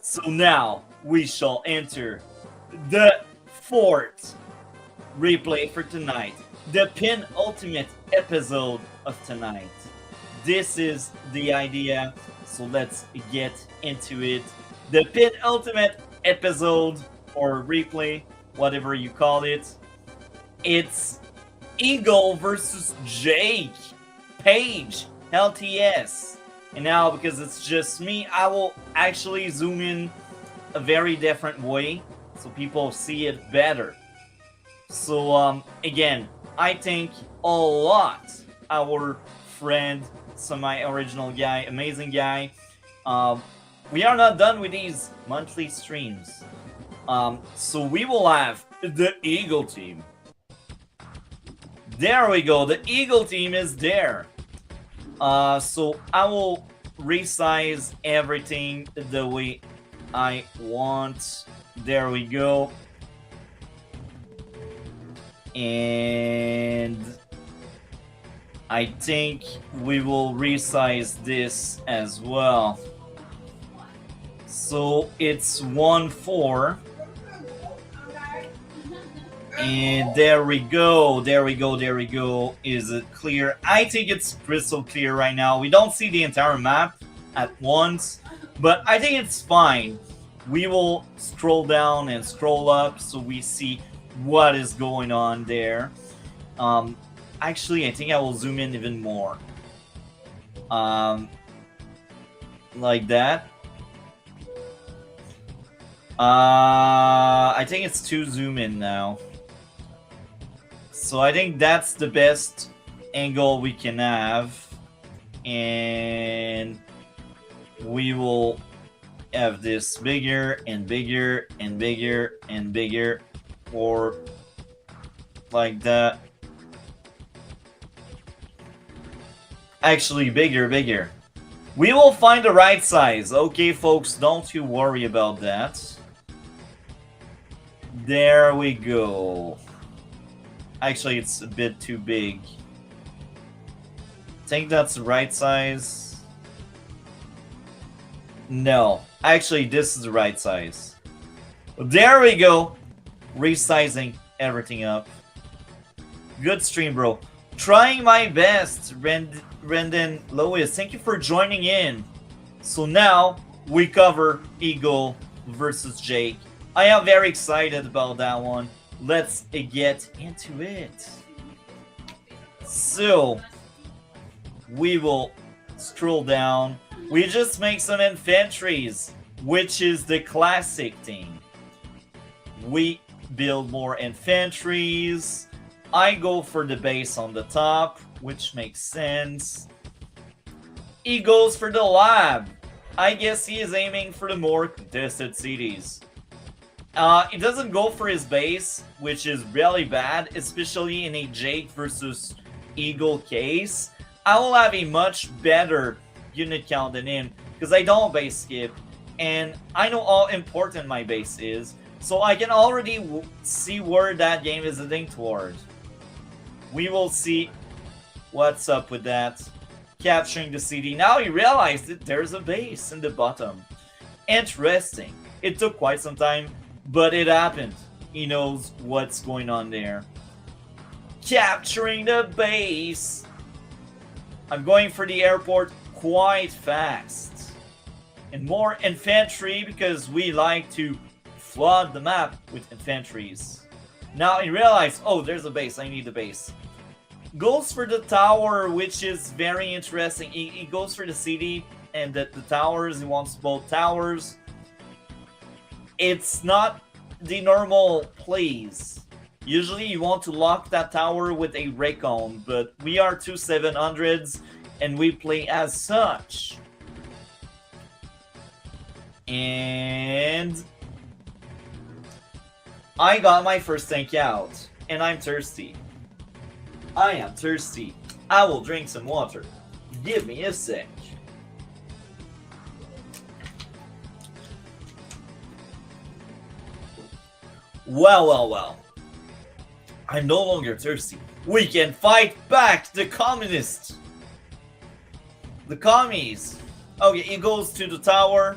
So now we shall enter the 4th replay for tonight, the penultimate episode of tonight. This is the idea, so let's get into it. The penultimate episode or replay whatever you call it. It's Eagle versus Jake Page LTS. And now, because it's just me, I will actually zoom in a very different way so people see it better. So again, I thank a lot our friend, semi-original guy, amazing guy. We are not done with these monthly streams. So we will have the Eagle team. There we go, the Eagle team is there. So I will resize everything the way I want. There we go. And I think we will resize this as well. So it's 1-4. And there we go, there we go, there we go. Is it clear? I think it's crystal clear right now. We don't see the entire map at once, but I think it's fine. We will scroll down and scroll up so we see what is going on there. Actually, I think I will zoom in even more. Like that. I think it's too zoom in now. So I think that's the best angle we can have. And we will have this bigger and bigger and bigger and bigger, or like that. Actually, bigger. We will find the right size. Okay, folks, don't you worry about that. There we go. Actually, it's a bit too big. Think that's the right size. No, actually, this is the right size. There we go. Resizing everything up. Good stream, bro. Trying my best, Rendon Lois. Thank you for joining in. So now we cover Eagle versus Jake. I am very excited about that one. Let's get into it. So we will scroll down. We just make some infantries, which is the classic thing. We build more infantries. I go for the base on the top, which makes sense. He goes for the lab. I guess he is aiming for the more contested cities. He doesn't go for his base, which is really bad, especially in a Jake versus Eagle case. I will have a much better unit count than him, because I don't base skip, and I know how important my base is, so I can already see where that game is heading toward. We will see what's up with that. Capturing the city. Now he realized that there's a base in the bottom. Interesting. It took quite some time, but it happened. He knows what's going on there. Capturing the base. I'm going for the airport quite fast. And more infantry, because we like to flood the map with infantries. Now he realized, oh, there's a base. I need a base. Goes for the tower, which is very interesting. He goes for the city and the towers. He wants both towers. It's not the normal plays. Usually you want to lock that tower with a Recon, but we are 2 700s and we play as such. And I got my first tank out, and I'm thirsty. I am thirsty. I will drink some water. Give me a sec. Well. I'm no longer thirsty. We can fight back the communists. The commies. Okay, he goes to the tower.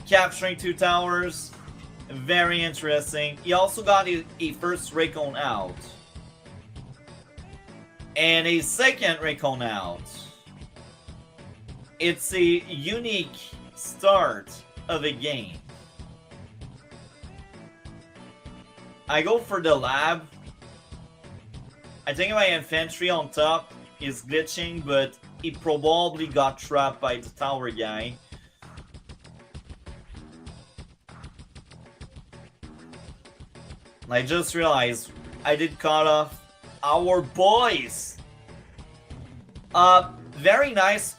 Capturing 2 towers. Very interesting. He also got a first Recon out. And a second Recon out. It's a unique start of a game. I go for the lab. I think my infantry on top is glitching, but he probably got trapped by the tower guy. I just realized I did cut off our boys. Very nice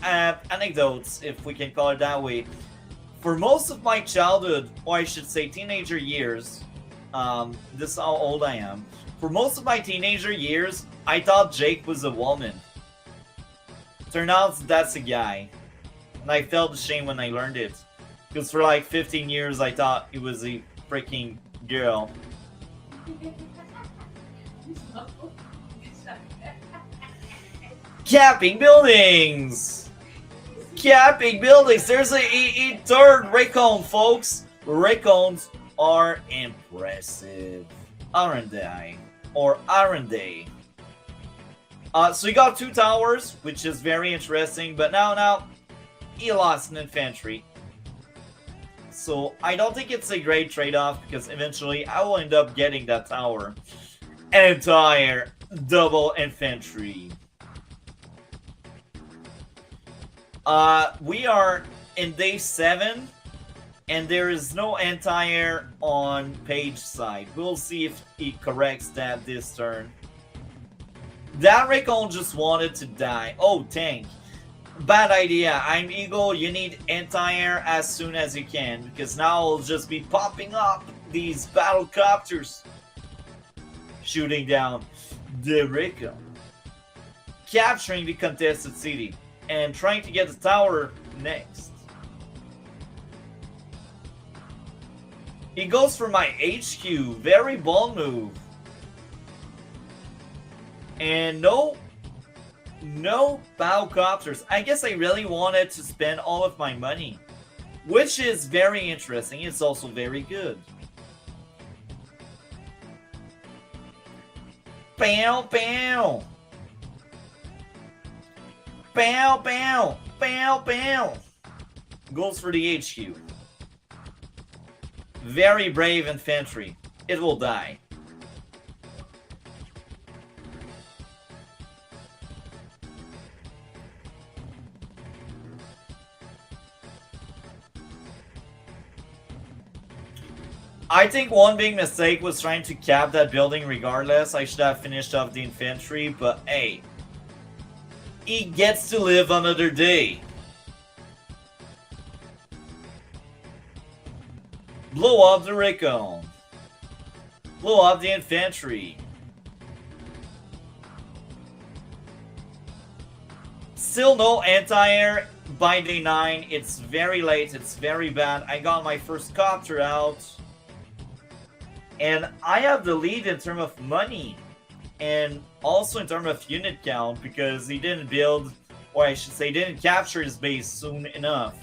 anecdotes, if we can call it that way. For most of my childhood, or I should say teenager years, this is how old I am. For most of my teenager years, I thought Jake was a woman. Turned out that's a guy. And I felt ashamed when I learned it. Because for like 15 years, I thought it was a freaking girl. Capping buildings! Capping buildings! There's a third Raycon, folks! Raycons are impressive. Aren't they? Or aren't they? So you got 2 towers, which is very interesting, but now he lost an infantry. So I don't think it's a great trade-off, because eventually I will end up getting that tower. An entire double infantry. We are in day 7, and there is no anti-air on page side. We'll see if he corrects that this turn. That Raycon just wanted to die. Oh, tank. Bad idea. I'm Eagle. You need anti-air as soon as you can, because now I'll just be popping up these battle copters, shooting down the Raycon, capturing the contested city, and trying to get the tower next. He goes for my HQ. Very bold move. And no battlecopters. I guess I really wanted to spend all of my money, which is very interesting. It's also very good. Pow, pow. Pow, pow. Pow, pow. Goes for the HQ. Very brave infantry. It will die. I think one big mistake was trying to cap that building regardless. I should have finished off the infantry, but hey. He gets to live another day. Blow up the Raycon. Blow up the infantry. Still no anti-air by day 9. It's very late. It's very bad. I got my first copter out. And I have the lead in terms of money. And also in terms of unit count, because he didn't build, or I should say, didn't capture his base soon enough.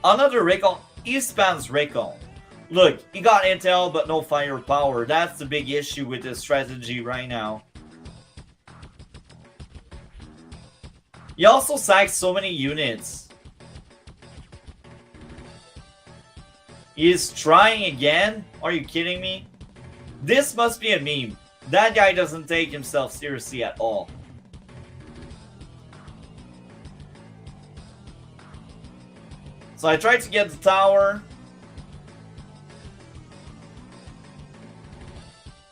Another Raycon. He spams Raycon. Look, he got intel but no firepower. That's the big issue with this strategy right now. He also sacked so many units. He is trying again? Are you kidding me? This must be a meme. That guy doesn't take himself seriously at all. So I tried to get the tower.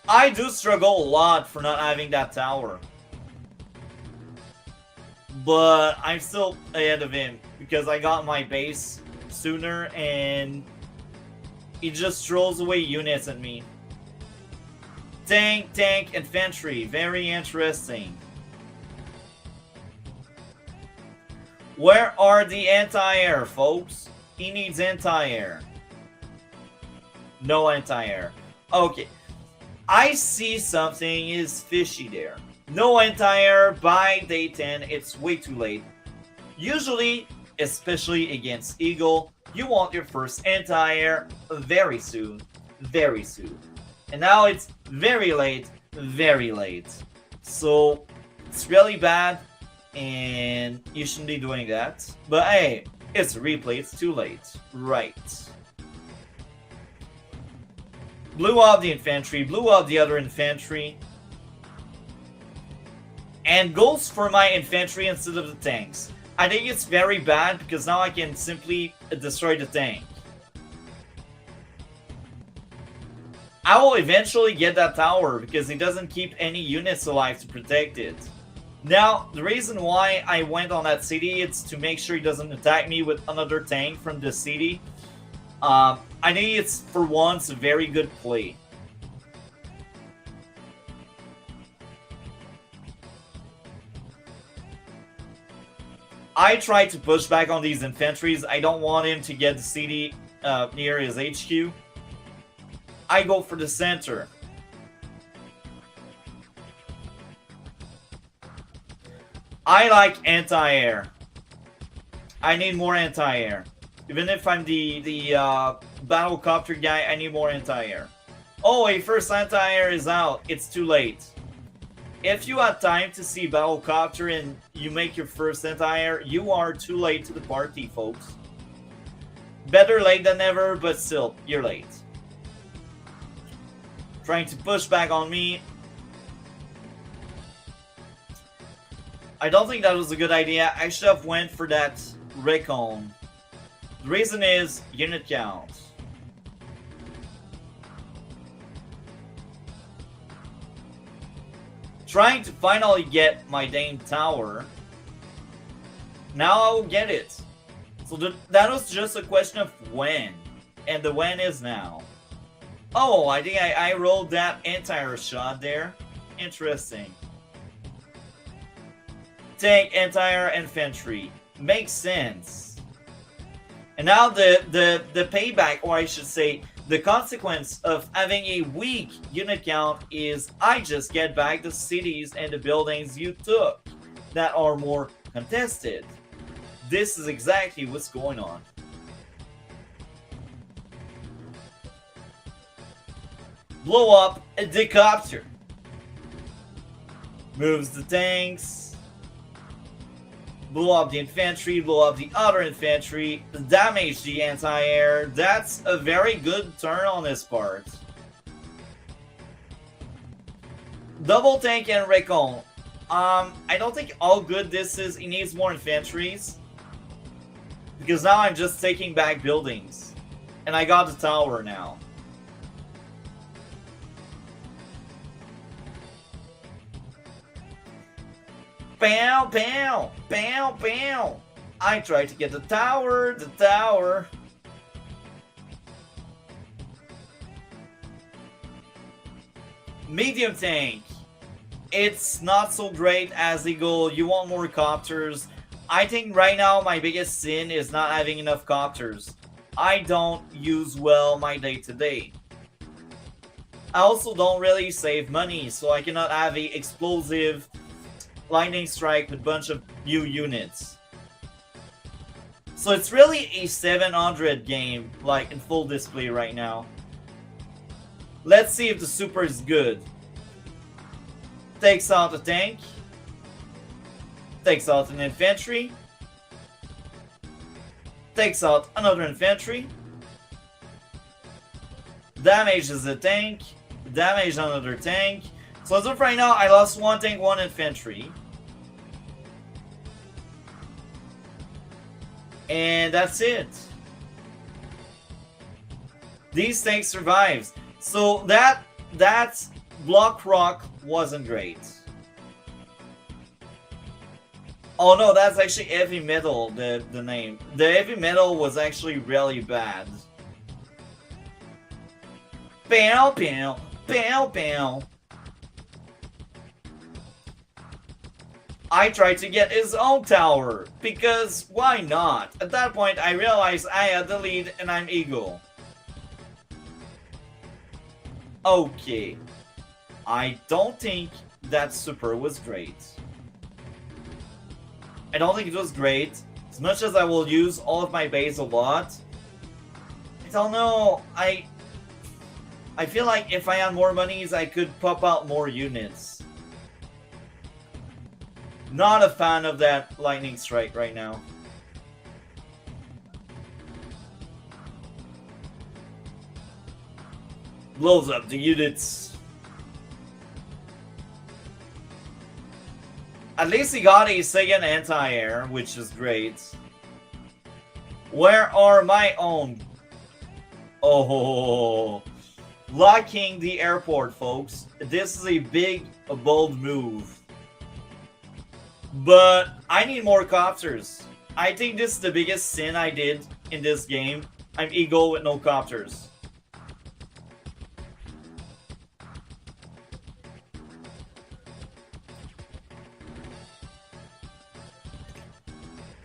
I do struggle a lot for not having that tower. But I'm still ahead of him because I got my base sooner and he just throws away units at me. Tank, infantry. Very interesting. Where are the anti-air, folks? He needs anti-air. No anti-air. Okay. I see something is fishy there. No anti-air by day 10. It's way too late. Usually, especially against Eagle, you want your first anti-air very soon. Very soon. And now it's very late. Very late. So, it's really bad. And you shouldn't be doing that. But hey, it's a replay. It's too late. Right. blew up the infantry, blew up the other infantry, and goes for my infantry instead of the tanks. I think it's very bad because now I can simply destroy the tank. I will eventually get that tower because he doesn't keep any units alive to protect it. Now, the reason why I went on that city is to make sure he doesn't attack me with another tank from the city. I think it's, for once, a very good play. I try to push back on these infantries. I don't want him to get the city near his HQ. I go for the center. I like anti-air. I need more anti-air. Even if I'm the battlecopter guy, I need more anti-air. Oh, a first anti-air is out. It's too late. If you had time to see battlecopter and you make your first anti-air, you are too late to the party, folks. Better late than never, but still, you're late. Trying to push back on me. I don't think that was a good idea. I should have went for that recon. The reason is unit count. Trying to finally get my Dane tower. Now I will get it. So that was just a question of when. And the when is now. Oh, I think I rolled that anti-air shot there. Interesting. Tank, anti-air, infantry. Makes sense. And now the payback, or I should say, the consequence of having a weak unit count is I just get back the cities and the buildings you took that are more contested. This is exactly what's going on. Blow up a decopter. Moves the tanks. Blow up the infantry, blow up the other infantry, damage the anti-air. That's a very good turn on his part. Double tank and recon. I don't think all good this is. He needs more infantries. Because now I'm just taking back buildings. And I got the tower now. Pow, pow, pow, pow. I tried to get the tower, Medium tank. It's not so great as Eagle. You want more copters. I think right now my biggest sin is not having enough copters. I don't use well my day-to-day. I also don't really save money, so I cannot have a explosive lightning strike with a bunch of new units. So it's really a 700 game, like in full display right now. Let's see if the super is good. Takes out a tank. Takes out an infantry. Takes out another infantry. Damages a tank. Damage another tank. So as of right now, I lost one tank, one infantry. And that's it. These tanks survives. So that block rock wasn't great. Oh no, that's actually heavy metal, the name. The heavy metal was actually really bad. Pow, pow, pow, pow. I tried to get his own tower, because why not? At that point, I realized I had the lead and I'm Eagle. Okay. I don't think that super was great. I don't think it was great. As much as I will use all of my base a lot, I don't know. I feel like if I had more monies, I could pop out more units. Not a fan of that lightning strike right now. Blows up the units. At least he got a second anti-air, which is great. Where are my own? Oh, blocking the airport, folks. This is a big, bold move. But I need more copters. I think this is the biggest sin I did in this game. I'm Eagle with no copters.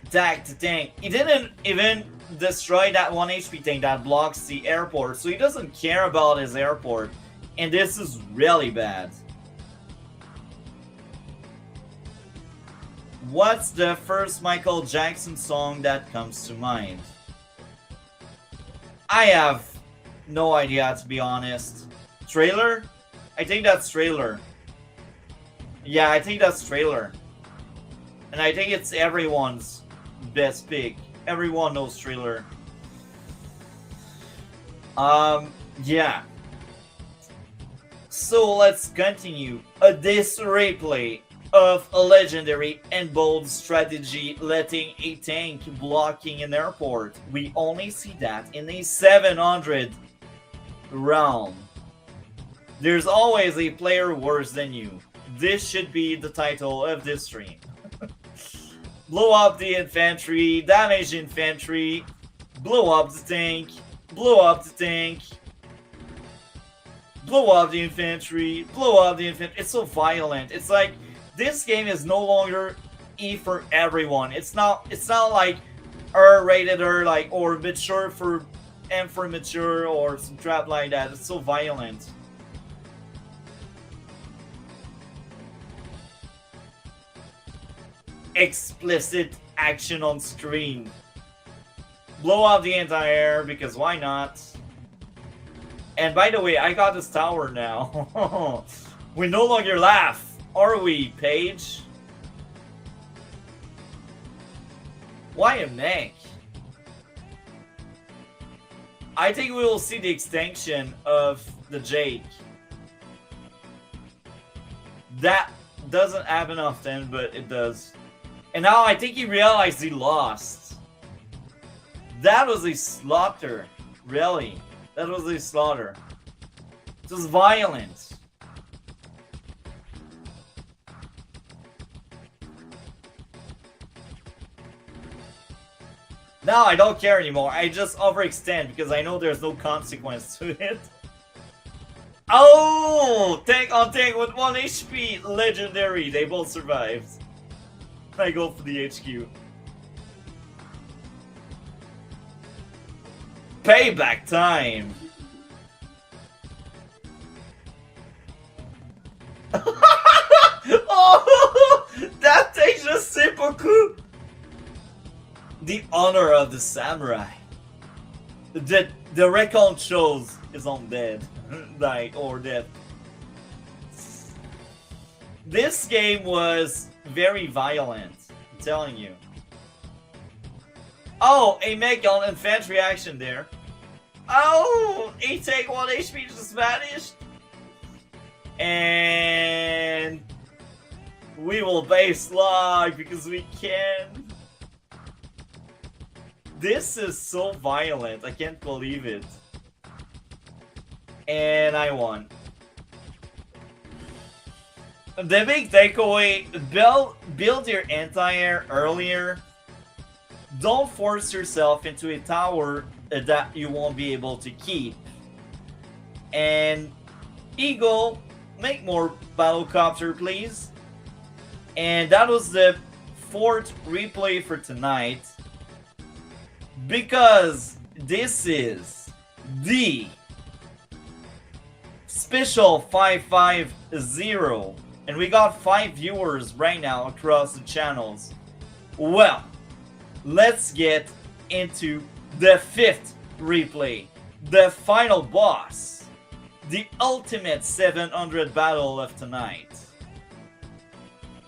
Attack the tank. He didn't even destroy that 1 HP tank that blocks the airport, so he doesn't care about his airport. And this is really bad. What's the first Michael Jackson song that comes to mind? I have no idea, to be honest. Trailer? I think that's Trailer. Yeah, I think that's Trailer. And I think it's everyone's best pick. Everyone knows Trailer. Yeah. So let's continue. This replay of a legendary and bold strategy, letting a tank blocking an airport. We only see that in a 700 round. There's always a player worse than you. This should be the title of this stream. Blow up the infantry, damage infantry, blow up the tank, blow up the tank, blow up the infantry, blow up the infantry. It's so violent. It's like this game is no longer E for everyone. It's not like R-rated or mature for M for mature or some crap like that. It's so violent. Explicit action on screen. Blow up the anti-air because why not? And by the way, I got this tower now. We no longer laugh, are we, Paige? Why a mech? I think we will see the extinction of the Jake. That doesn't happen often, but it does. And now I think he realized he lost. That was a slaughter. Really. That was a slaughter. It was violent. Now I don't care anymore. I just overextend because I know there's no consequence to it. Oh! Tank on tank with 1 HP. Legendary. They both survived. I go for the HQ. Payback time! Oh! That takes a seppuku! The honor of the samurai. The recon shows is on dead. Like, or dead. This game was very violent, I'm telling you. Oh, a mech on infantry action there. Oh, he take 1 HP just vanished. And we will base log because we can. This is so violent, I can't believe it. And I won. The big takeaway, build your anti-air earlier. Don't force yourself into a tower that you won't be able to keep. And Eagle, make more battlecopter, please. And that was the 4th replay for tonight. Because this is the special 550. And we got 5 viewers right now across the channels. Well, let's get into the 5th replay. The final boss. The ultimate 700 battle of tonight.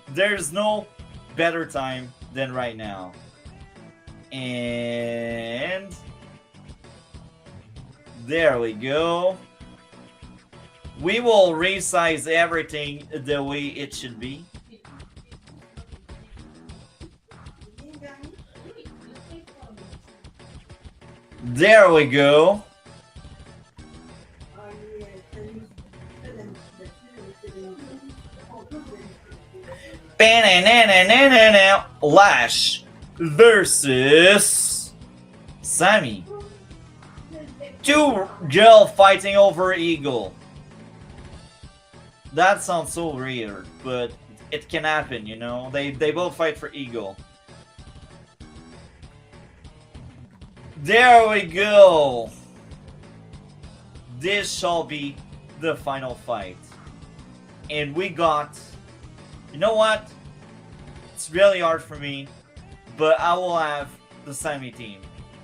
There's no better time than right now. And there we go. We will resize everything the way it should be. There we go. Lash versus Sammy. Two girls fighting over Eagle. That sounds so weird, but it can happen, you know? They both fight for Eagle. There we go. This shall be the final fight. And we got... You know what? It's really hard for me, but I will have the Sammy team.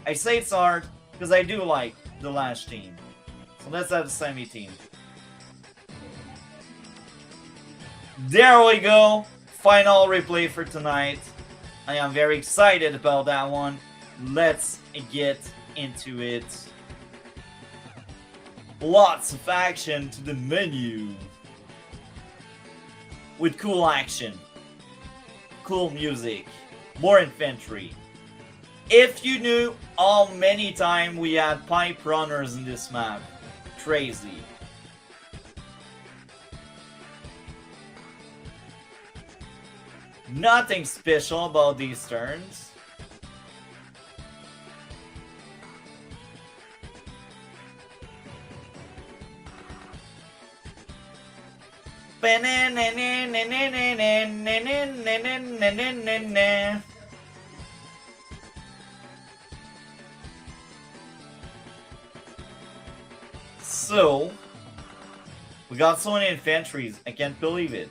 I say it's hard because I do like the Lash team. So let's have the Sammy team. There we go. Final replay for tonight. I am very excited about that one. Let's get into it. Lots of action to the menu. With cool action. Cool music. More infantry. If you knew how many times we had pipe runners in this map. Crazy. Nothing special about these turns. So, we got so many infantries, I can't believe it.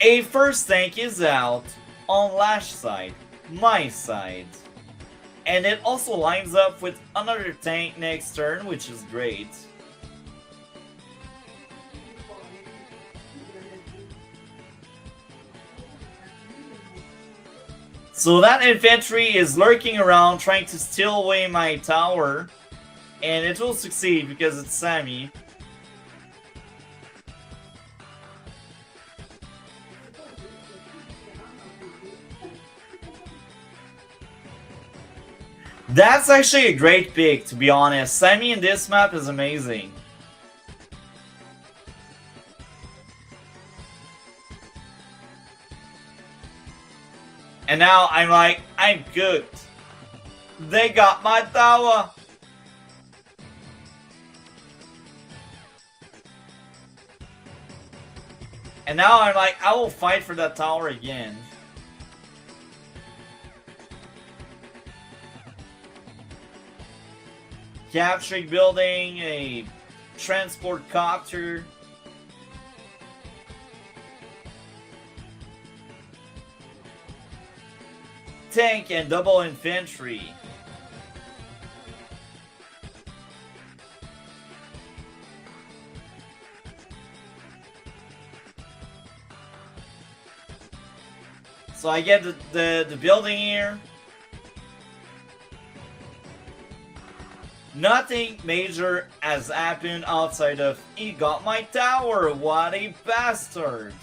A first tank is out on Lash side, my side. And it also lines up with another tank next turn, which is great. So that infantry is lurking around trying to steal away my tower. And it will succeed because it's Sammy. That's actually a great pick, to be honest. Sammy in this map is amazing. And now I'm like, I'm cooked. They got my tower. And now I'm like, I will fight for that tower again. Capturing building, a transport copter. Tank and double infantry. So I get the building here. Nothing major has happened outside of he got my tower, what a bastard.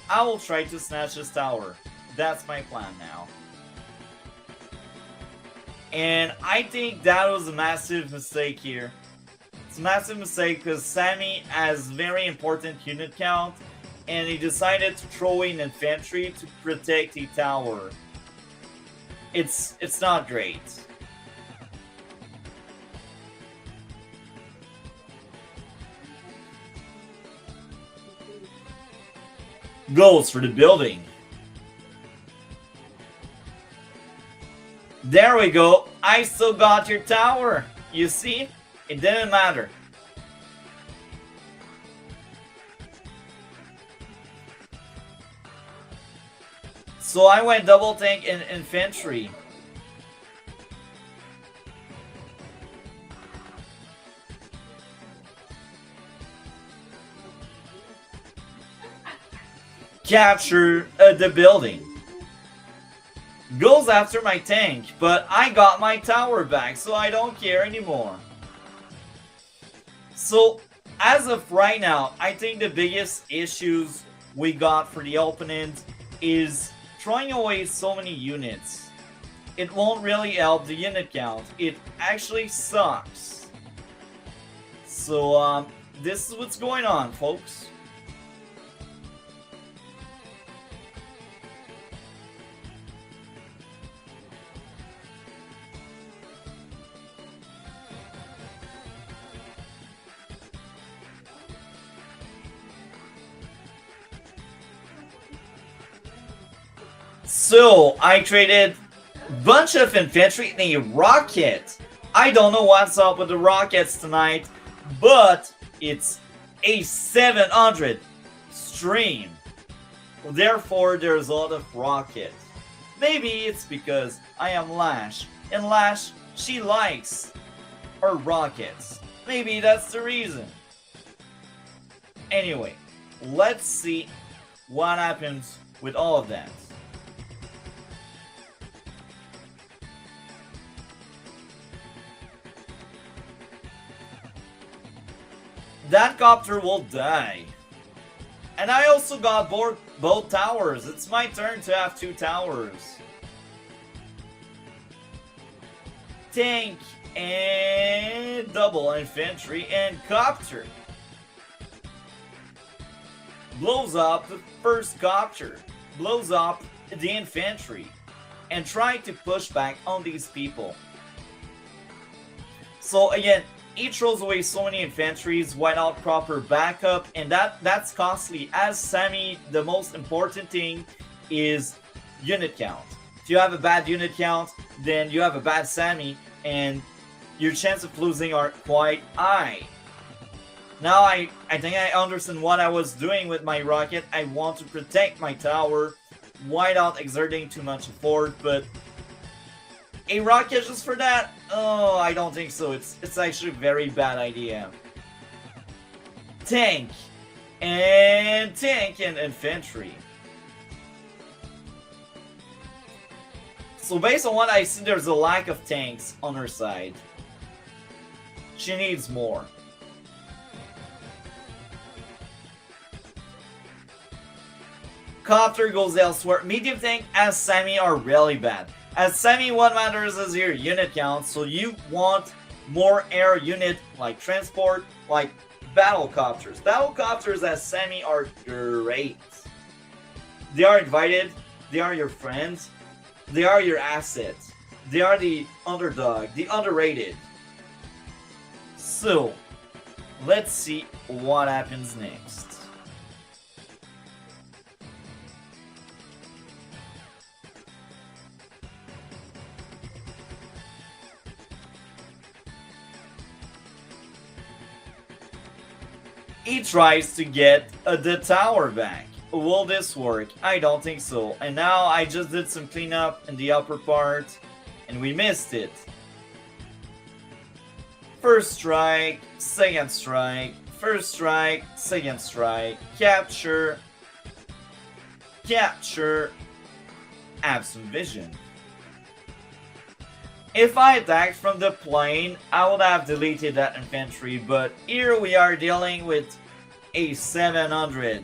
I will try to snatch his tower. That's my plan now. And I think that was a massive mistake here. It's a massive mistake because Sammy has very important unit count and he decided to throw in infantry to protect the tower. It's not great. Goes for the building. There we go. I still got your tower. You see? It didn't matter. So I went double tank and infantry. Capture the building. Goes after my tank, but I got my tower back, so I don't care anymore. So, as of right now, I think the biggest issues we got for the opponent is throwing away so many units. It won't really help the unit count. It actually sucks. So, this is what's going on, folks. So, I traded a bunch of infantry and a rocket. I don't know what's up with the rockets tonight, but it's a 700 stream. Therefore, there's a lot of rockets. Maybe it's because I am Lash, and Lash, she likes her rockets. Maybe that's the reason. Anyway, let's see what happens with all of that. That copter will die. And I also got both towers. It's my turn to have 2 towers. Tank and double infantry and copter. Blows up the first copter. Blows up the infantry. And try to push back on these people. So again, he throws away so many infantries without proper backup, and that's costly. As Sammy, the most important thing is unit count. If you have a bad unit count, then you have a bad Sammy, and your chance of losing are quite high. Now I think I understand what I was doing with my rocket. I want to protect my tower without exerting too much effort, but a rocket just for that? Oh, I don't think so. It's actually a very bad idea. Tank and infantry. So based on what I see, there's a lack of tanks on her side. She needs more. Copter goes elsewhere. Medium tank as Sammy are really bad. As Sammy, what matters is your unit count, so you want more air unit like transport, like battle copters. Battle copters as Sammy are great. They are invited, they are your friends, they are your assets, they are the underdog, the underrated. So, let's see what happens next. He tries to get the tower back. Will this work? I don't think so. And now I just did some cleanup in the upper part, and we missed it. First strike, second strike, first strike, second strike, capture, capture, have some vision. If I attacked from the plane, I would have deleted that infantry, but here we are dealing with a 700.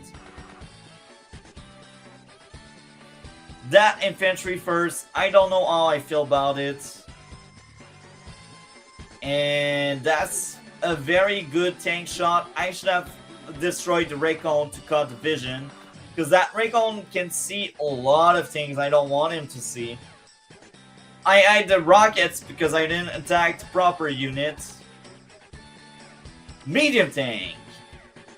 That infantry first, I don't know how I feel about it. And that's a very good tank shot. I should have destroyed the Raycon to cut the vision, because that Raycon can see a lot of things I don't want him to see. I had the rockets because I didn't attack the proper units. Medium tank.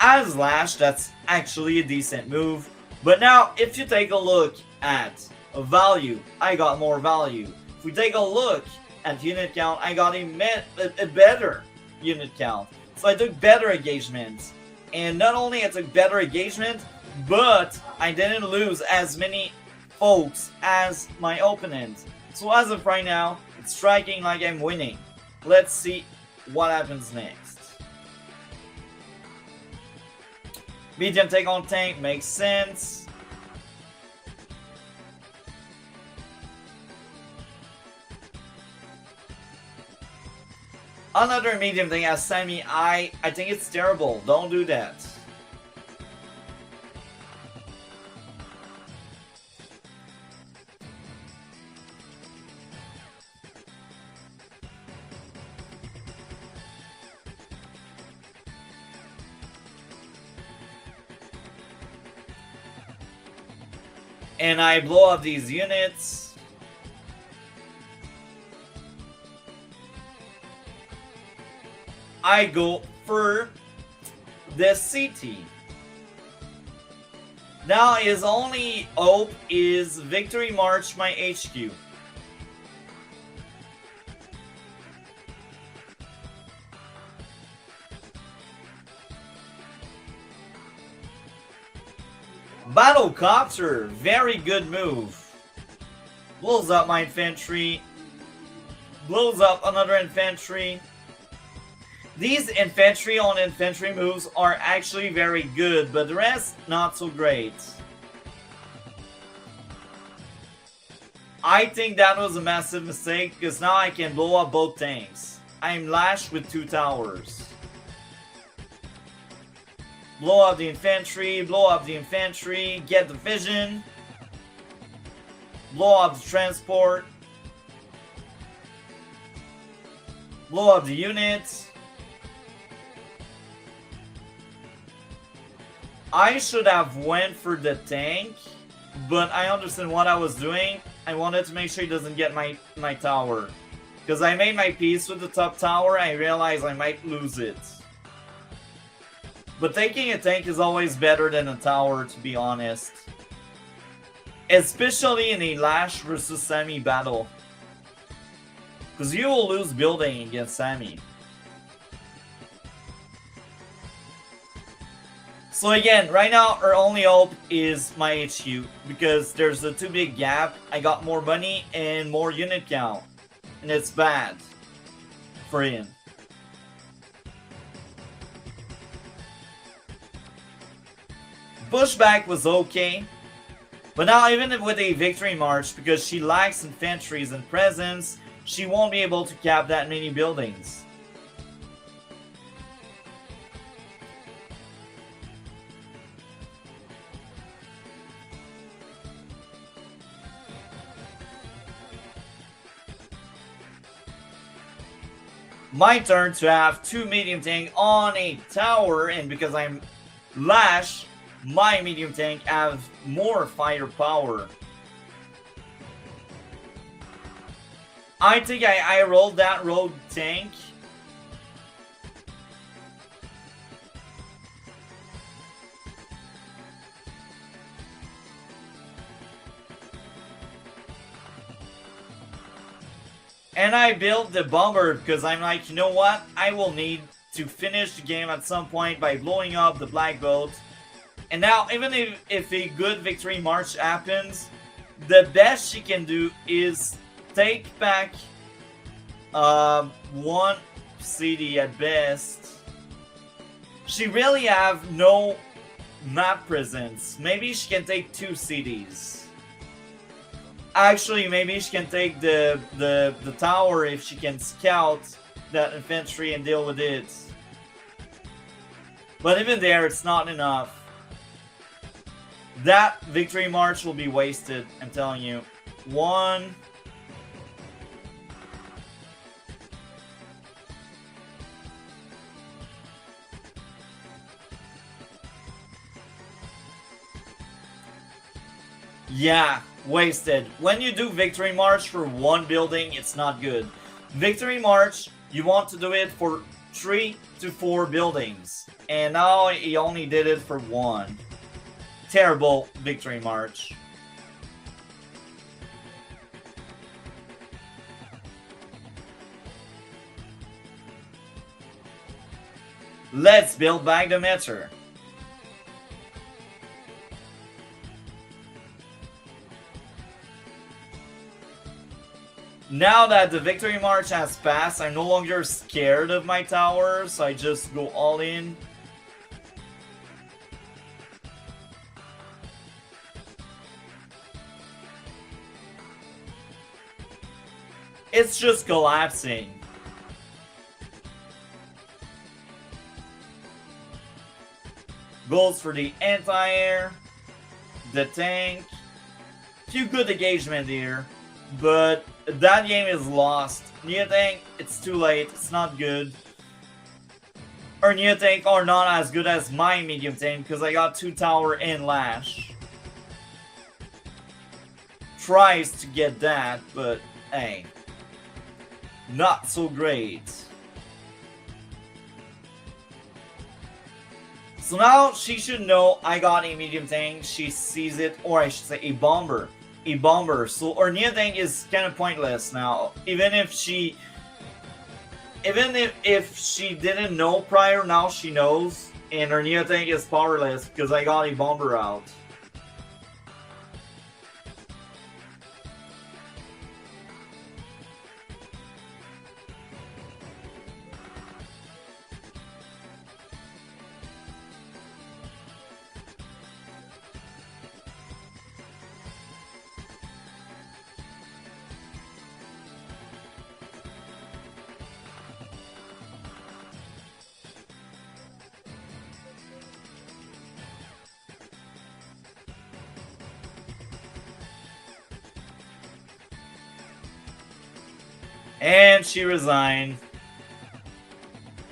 As Lash, that's actually a decent move. But now, if you take a look at value, I got more value. If we take a look at unit count, I got a better unit count. So I took better engagements. And not only I took better engagement, but I didn't lose as many folks as my opponent. So as of right now, it's striking like I'm winning. Let's see what happens next. Medium take on tank makes sense. Another medium thing as Sammy, I think it's terrible. Don't do that. And I blow up these units. I go for the city. Now his only hope is Victory March my HQ. Battlecopter, very good move. Blows up my infantry. Blows up another infantry. These infantry on infantry moves are actually very good, but the rest not so great. I think that was a massive mistake because now I can blow up both tanks. I'm lashed with 2 towers. Blow up the infantry, blow up the infantry, get the vision. Blow up the transport. Blow up the units. I should have went for the tank, but I understand what I was doing. I wanted to make sure he doesn't get my tower. Because I made my peace with the top tower, I realized I might lose it. But taking a tank is always better than a tower, to be honest. Especially in a Lash versus Sammy battle. Because you will lose building against Sammy. So again, right now our only hope is my HQ. Because there's a too big gap. I got more money and more unit count. And it's bad for him. Pushback was okay, but now even with a victory march, because she lacks infantries and presence, she won't be able to cap that many buildings. My turn to have 2 medium tank on a tower, and because I'm Lash, my medium tank have more firepower. I think I rolled that road tank. And I built the bomber because I'm like, you know what? I will need to finish the game at some point by blowing up the black boat. And now, even if a good victory march happens, the best she can do is take back 1 city at best. She really have no map presence. Maybe she can take 2 cities. Actually, maybe she can take the tower if she can scout that infantry and deal with it. But even there, it's not enough. That victory march will be wasted, I'm telling you. 1. Yeah, wasted. When you do victory march for 1 building, it's not good. Victory march, you want to do it for 3 to 4 buildings. And now he only did it for 1. Terrible victory march. Let's build back the Metro. Now that the victory march has passed, I'm no longer scared of my towers, so I just go all in. It's just collapsing. goes for the anti-air, the tank. Few good engagement here, but that game is lost. Neo tank, it's too late. It's not good. Or Neo tank are not as good as my medium tank because I got 2 tower and lash. Tries to get that, but hey, not so great. So now she should know I got a medium tank. She sees it, or I should say a bomber. A bomber. So our Neo tank is kind of pointless now. Even if she didn't know prior, now she knows. And our Neo tank is powerless because I got a bomber out. And she resigned.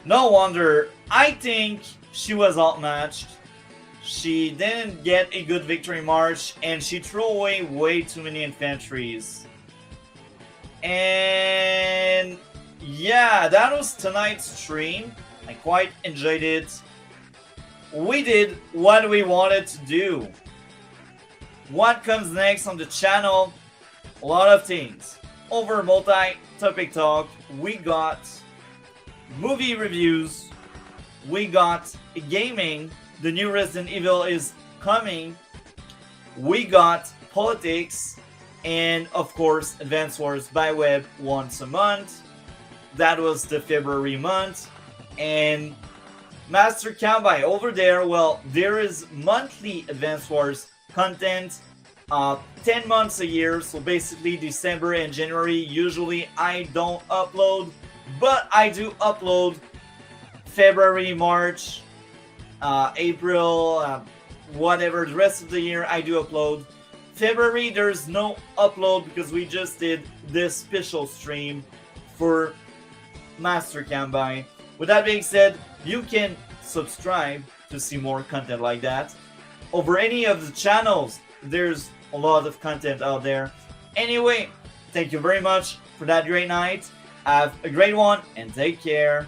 No wonder. I think she was outmatched. She didn't get a good victory march, and she threw away way too many infantries. And yeah, that was tonight's stream. I quite enjoyed it. We did what we wanted to do. What comes next on the channel? A lot of things. Over multi-topic talk, we got movie reviews, we got gaming, the new Resident Evil is coming, we got politics, and of course Advance Wars by Web once a month. That was the February month. And Master Kanbei over there, well, there is monthly Advance Wars content. 10 months a year, so basically December and January. Usually I don't upload, but I do upload February, March, April, whatever. The rest of the year I do upload. February there's no upload because we just did this special stream for Master Kanbei. With that being said, you can subscribe to see more content like that over any of the channels. There's a lot of content out there. Anyway, thank you very much for that great night. Have a great one and take care.